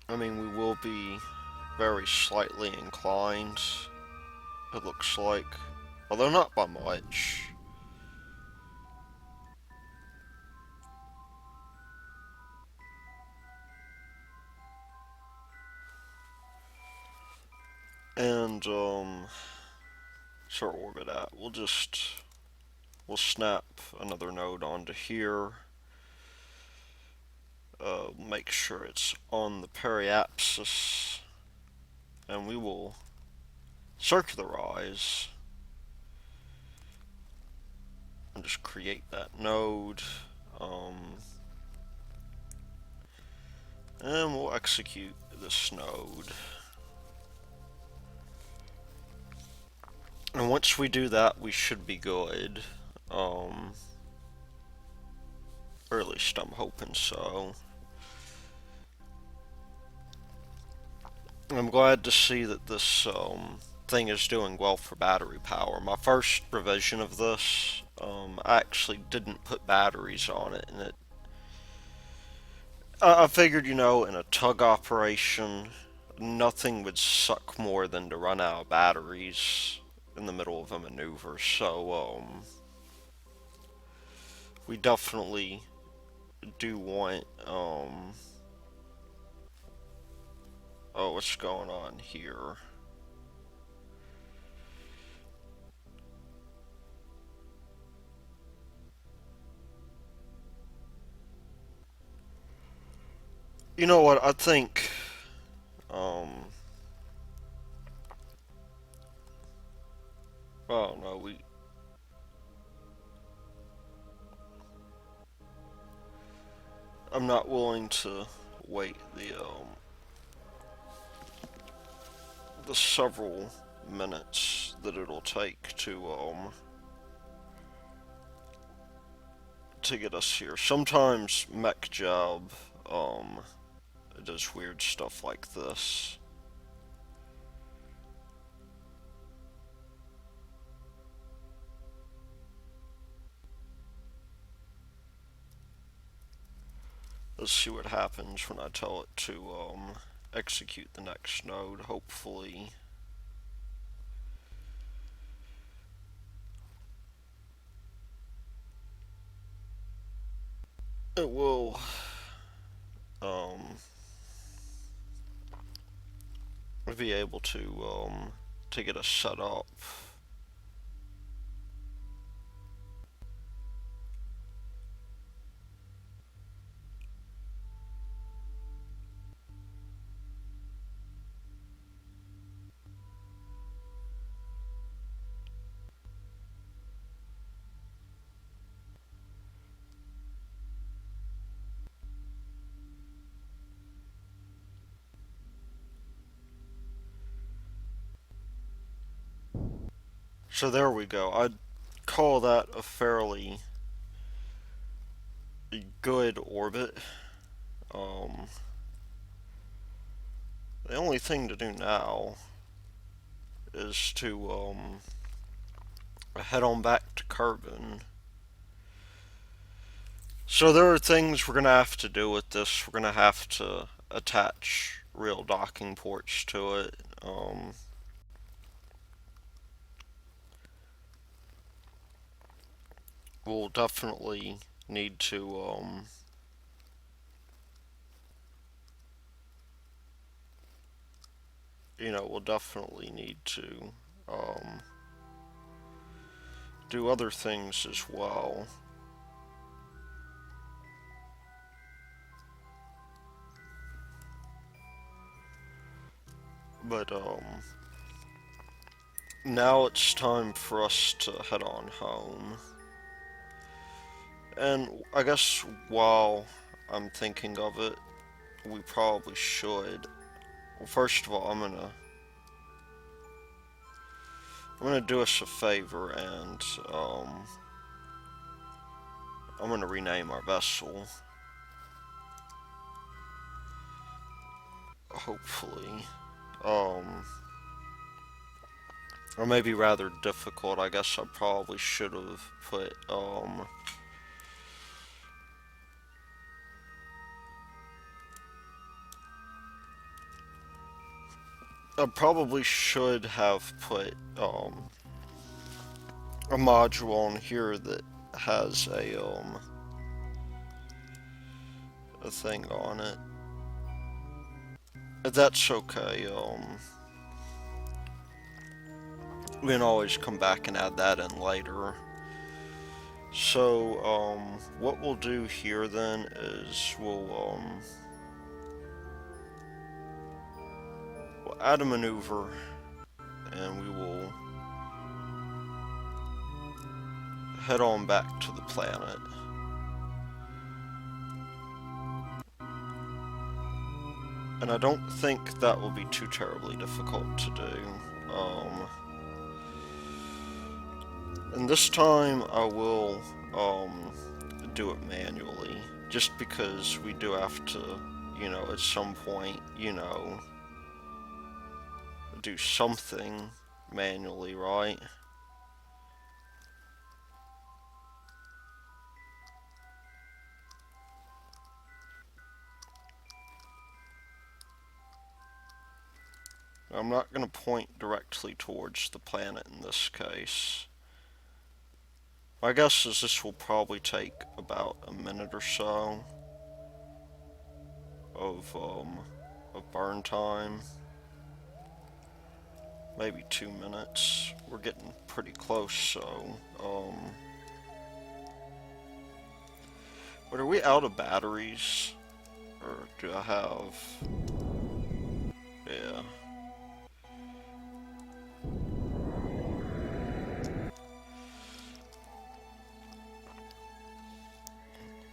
I mean, we will be very slightly inclined, it looks like, although not by much. And, so orbit at, we'll snap another node onto here. Make sure it's on the periapsis, and we will circularize and just create that node. And we'll execute this node. And once we do that, we should be good. Or at least I'm hoping so. I'm glad to see that this thing is doing well for battery power. My first revision of this, I actually didn't put batteries on it, and I figured, in a tug operation, nothing would suck more than to run out of batteries in the middle of a maneuver. So, we definitely do want, oh, what's going on here? You know what, I think, oh no, I'm not willing to wait the several minutes that it'll take to get us here. Sometimes mech job, it does weird stuff like this. Let's see what happens when I tell it to execute the next node. Hopefully it will be able to get us set up. So there we go. I'd call that a fairly good orbit. The only thing to do now is to head on back to Carbon. So there are things we're going to have to do with this. We're going to have to attach real docking ports to it. We'll definitely need to we'll definitely need to do other things as well. But now it's time for us to head on home. And I guess while I'm thinking of it, we probably should. Well, first of all, I'm gonna do us a favor, and I'm gonna rename our vessel. Hopefully, or maybe rather difficult. I guess I probably should have put I probably should have put a module on here that has a thing on it. That's okay. We can always come back and add that in later. So what we'll do here then is we'll add a maneuver, and we will head on back to the planet. And I don't think that will be too terribly difficult to do. And this time I will do it manually, just because we do have to, at some point, do something manually, right? I'm not going to point directly towards the planet in this case. My guess is this will probably take about a minute or so of burn time. Maybe 2 minutes. We're getting pretty close, so, but are we out of batteries? Or do I have... Yeah.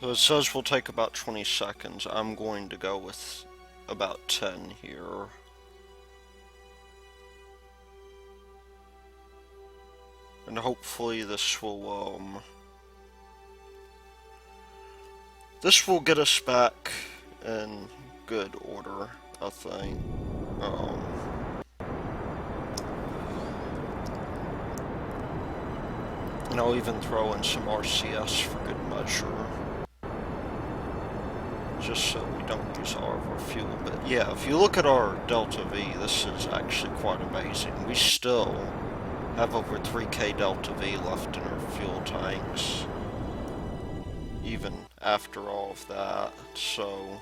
So it says we'll take about 20 seconds. I'm going to go with about 10 here. And hopefully this will get us back in good order, I think. And I'll even throw in some RCS for good measure. Just so we don't use all of our fuel. But yeah, if you look at our Delta V, this is actually quite amazing. We still have over 3k Delta V left in our fuel tanks, even after all of that. So,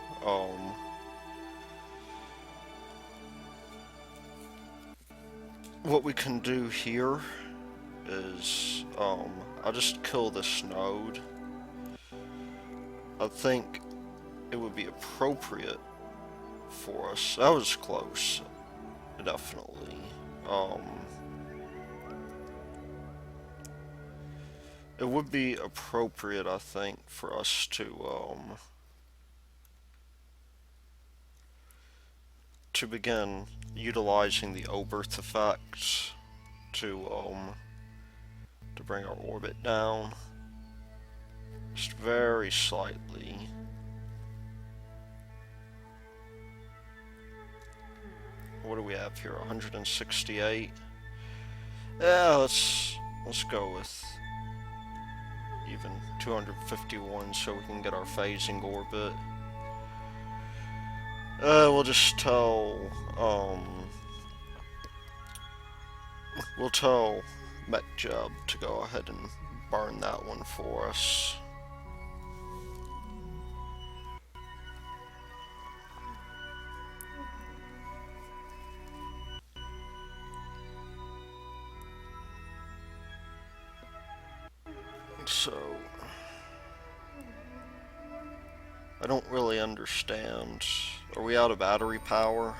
what we can do here is, I'll just kill this node. I think it would be appropriate for us. That was close, definitely. It would be appropriate, I think, for us to begin utilizing the Oberth effect to bring our orbit down just very slightly. What do we have here? 168. Yeah, let's go with even 251 so we can get our phasing orbit. We'll just tell we'll tell MechJub to go ahead and burn that one for us. So, I don't really understand. Are we out of battery power?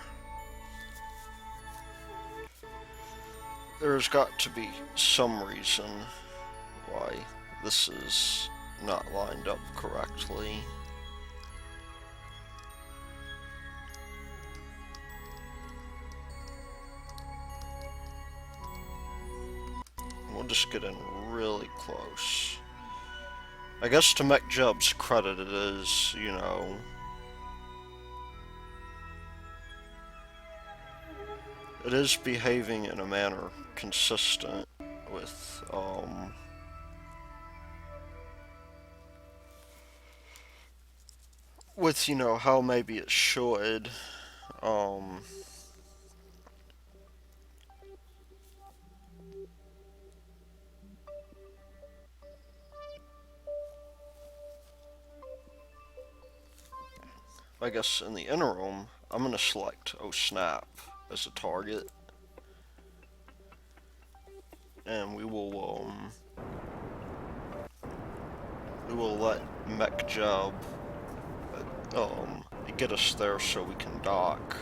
There's got to be some reason why this is not lined up correctly. We'll just get in really close. I guess to MechJub's credit, it is, it is behaving in a manner consistent with, how maybe it should. I guess in the interim, I'm going to select Oh Snap as a target. And we will let MechJub get us there so we can dock.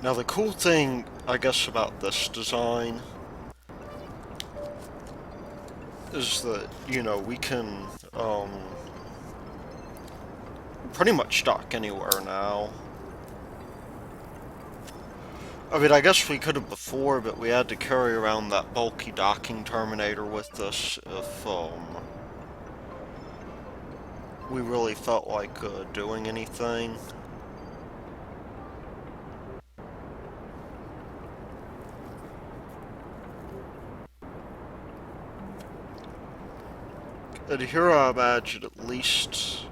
Now the cool thing, I guess, about this design is that, we can pretty much dock anywhere now. I mean, I guess we could have before, but we had to carry around that bulky docking terminator with us if we really felt like doing anything. And here I imagine at least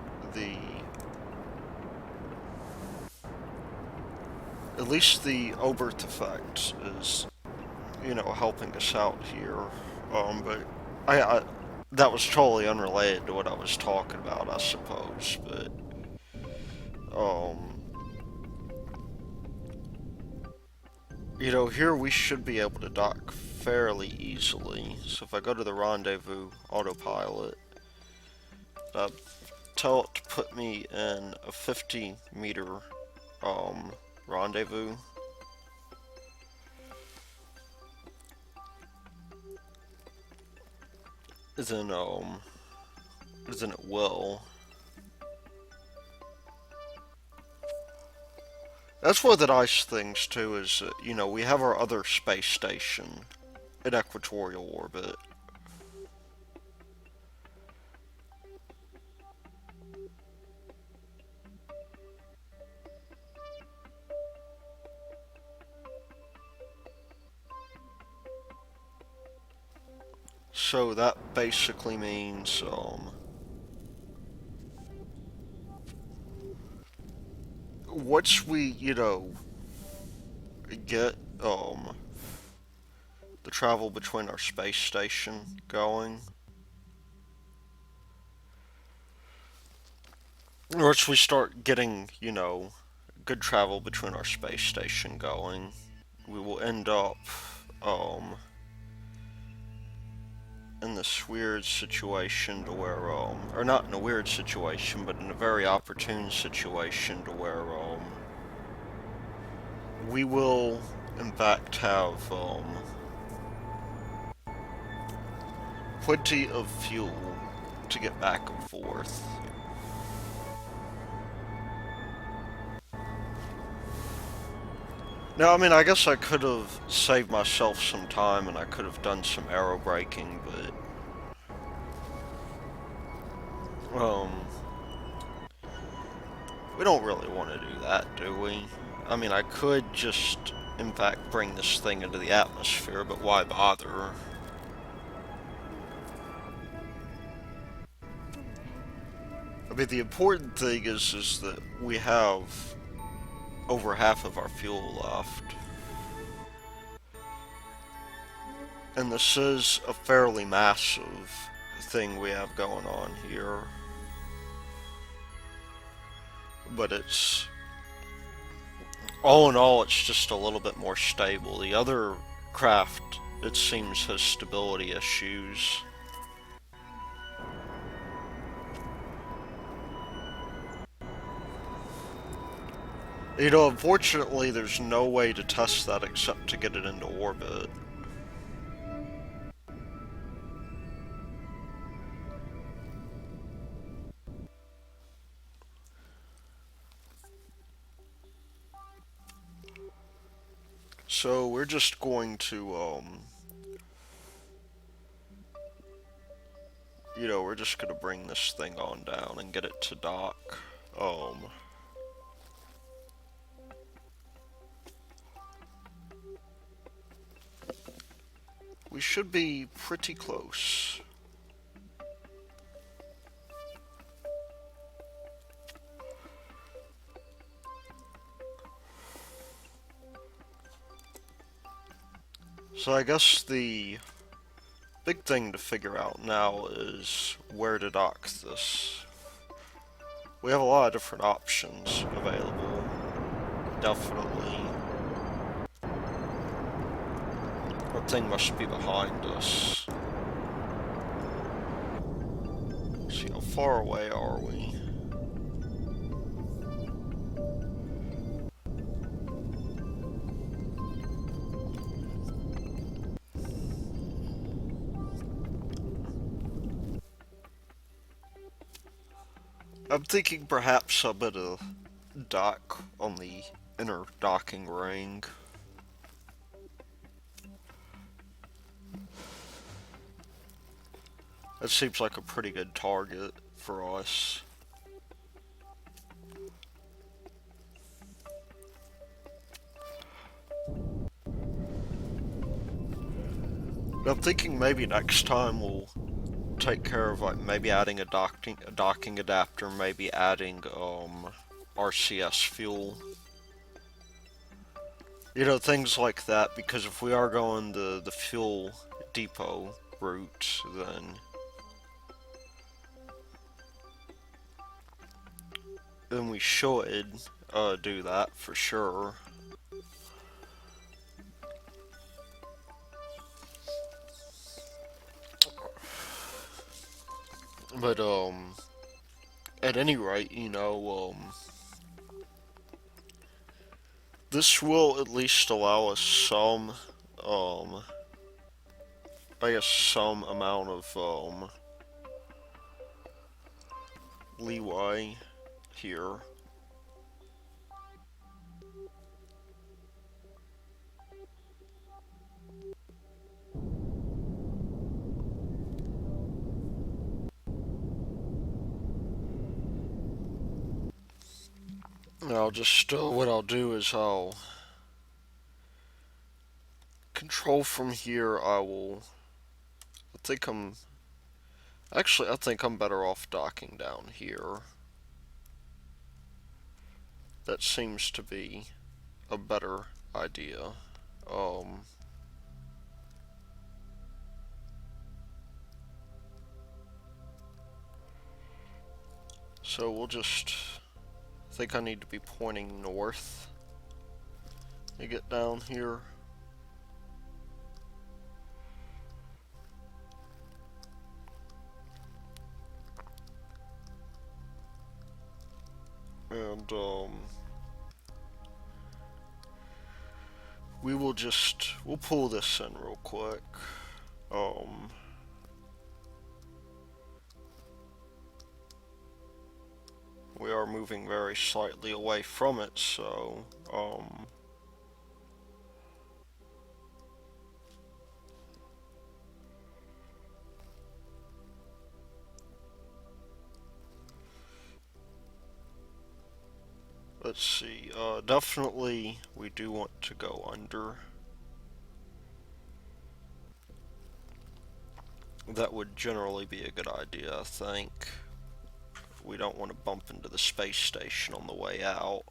the Obert effect is, helping us out here. But I that was totally unrelated to what I was talking about, I suppose. But um, here we should be able to dock fairly easily. So if I go to the rendezvous autopilot, tell it to put me in a 50-meter rendezvous. Then it will. That's one of the nice things too is that, we have our other space station in equatorial orbit. So that basically means, once we, get, the travel between our space station going, once we start getting, good travel between our space station going, we will end up, in this weird situation to where, or not in a weird situation, but in a very opportune situation to where, we will, in fact, have, plenty of fuel to get back and forth. Now, I mean, I guess I could have saved myself some time and I could have done some aero braking, but we don't really want to do that, do we? I mean, I could just, in fact, bring this thing into the atmosphere, but why bother? I mean, the important thing is that we have over half of our fuel left. And this is a fairly massive thing we have going on here. But it's, all in all, it's just a little bit more stable. The other craft, it seems, has stability issues. Unfortunately, there's no way to test that except to get it into orbit. So we're just going to, we're just gonna bring this thing on down and get it to dock. We should be pretty close. So I guess the big thing to figure out now is where to dock this. We have a lot of different options available, definitely. That thing must be behind us. Let's see, how far away are we? I'm thinking perhaps I better dock on the inner docking ring. That seems like a pretty good target for us. I'm thinking maybe next time we'll take care of like maybe adding a docking adapter, maybe adding RCS fuel. You know, things like that, because if we are going the fuel depot route, then we should do that for sure. But at any rate, you know, this will at least allow us some, um, I guess some amount of leeway here. And I'll just, what I'll do is I'll control from here. I think I think I'm better off docking down here. That seems to be a better idea. Um, so we'll just, I think I need to be pointing north to get down here. And we'll pull this in real quick. Um, we are moving very slightly away from it, so let's see. Definitely we do want to go under. That would generally be a good idea, I think. We don't want to bump into the space station on the way out.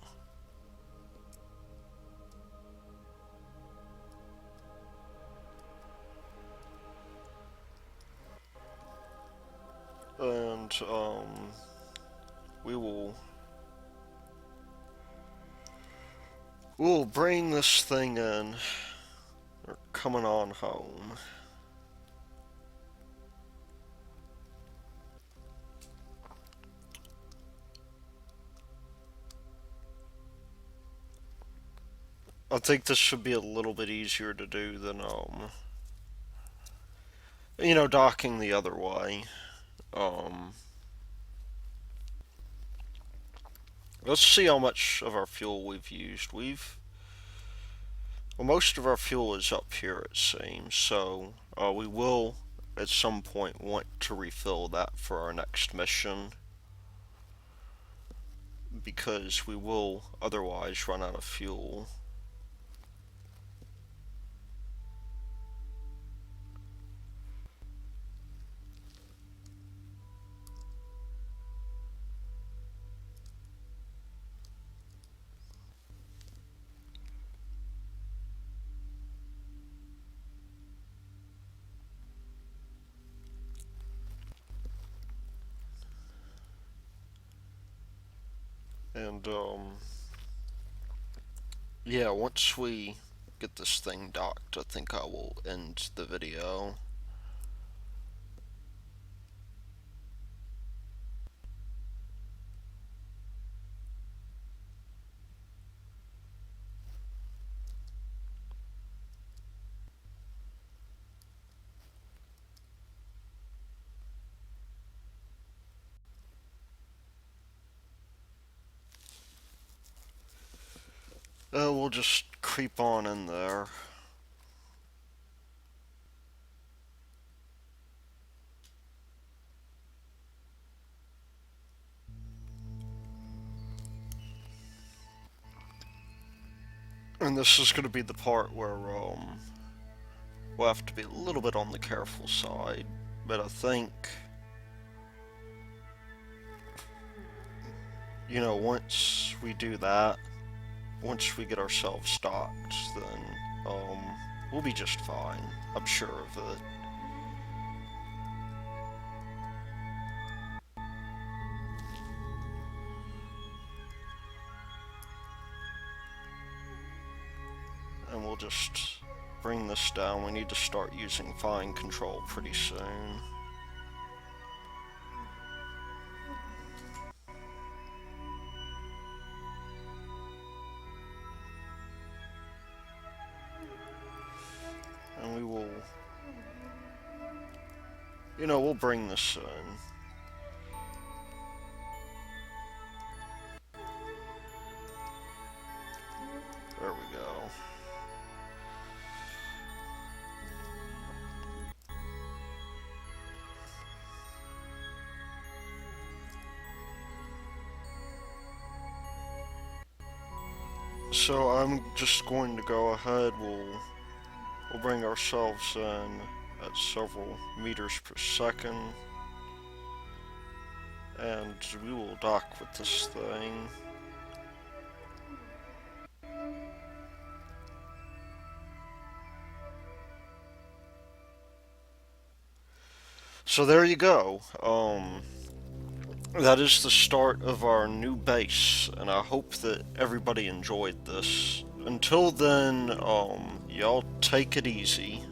And we will we'll bring this thing in. We're coming on home. I think this should be a little bit easier to do than you know, docking the other way. Um, let's see how much of our fuel we've used. Well, most of our fuel is up here, it seems, so we will at some point want to refill that for our next mission, because we will otherwise run out of fuel. And yeah, once we get this thing docked, I think I will end the video. We'll just creep on in there. And this is going to be the part where we'll have to be a little bit on the careful side. But I think, once we do that, once we get ourselves stocked, then um, we'll be just fine. I'm sure of it. And we'll just bring this down. We need to start using fine control pretty soon. And we will, we'll bring this in. There we go. So I'm just going to go ahead. We'll bring ourselves in at several meters per second, and we will dock with this thing. So there you go. That is the start of our new base, and I hope that everybody enjoyed this. Until then, y'all take it easy.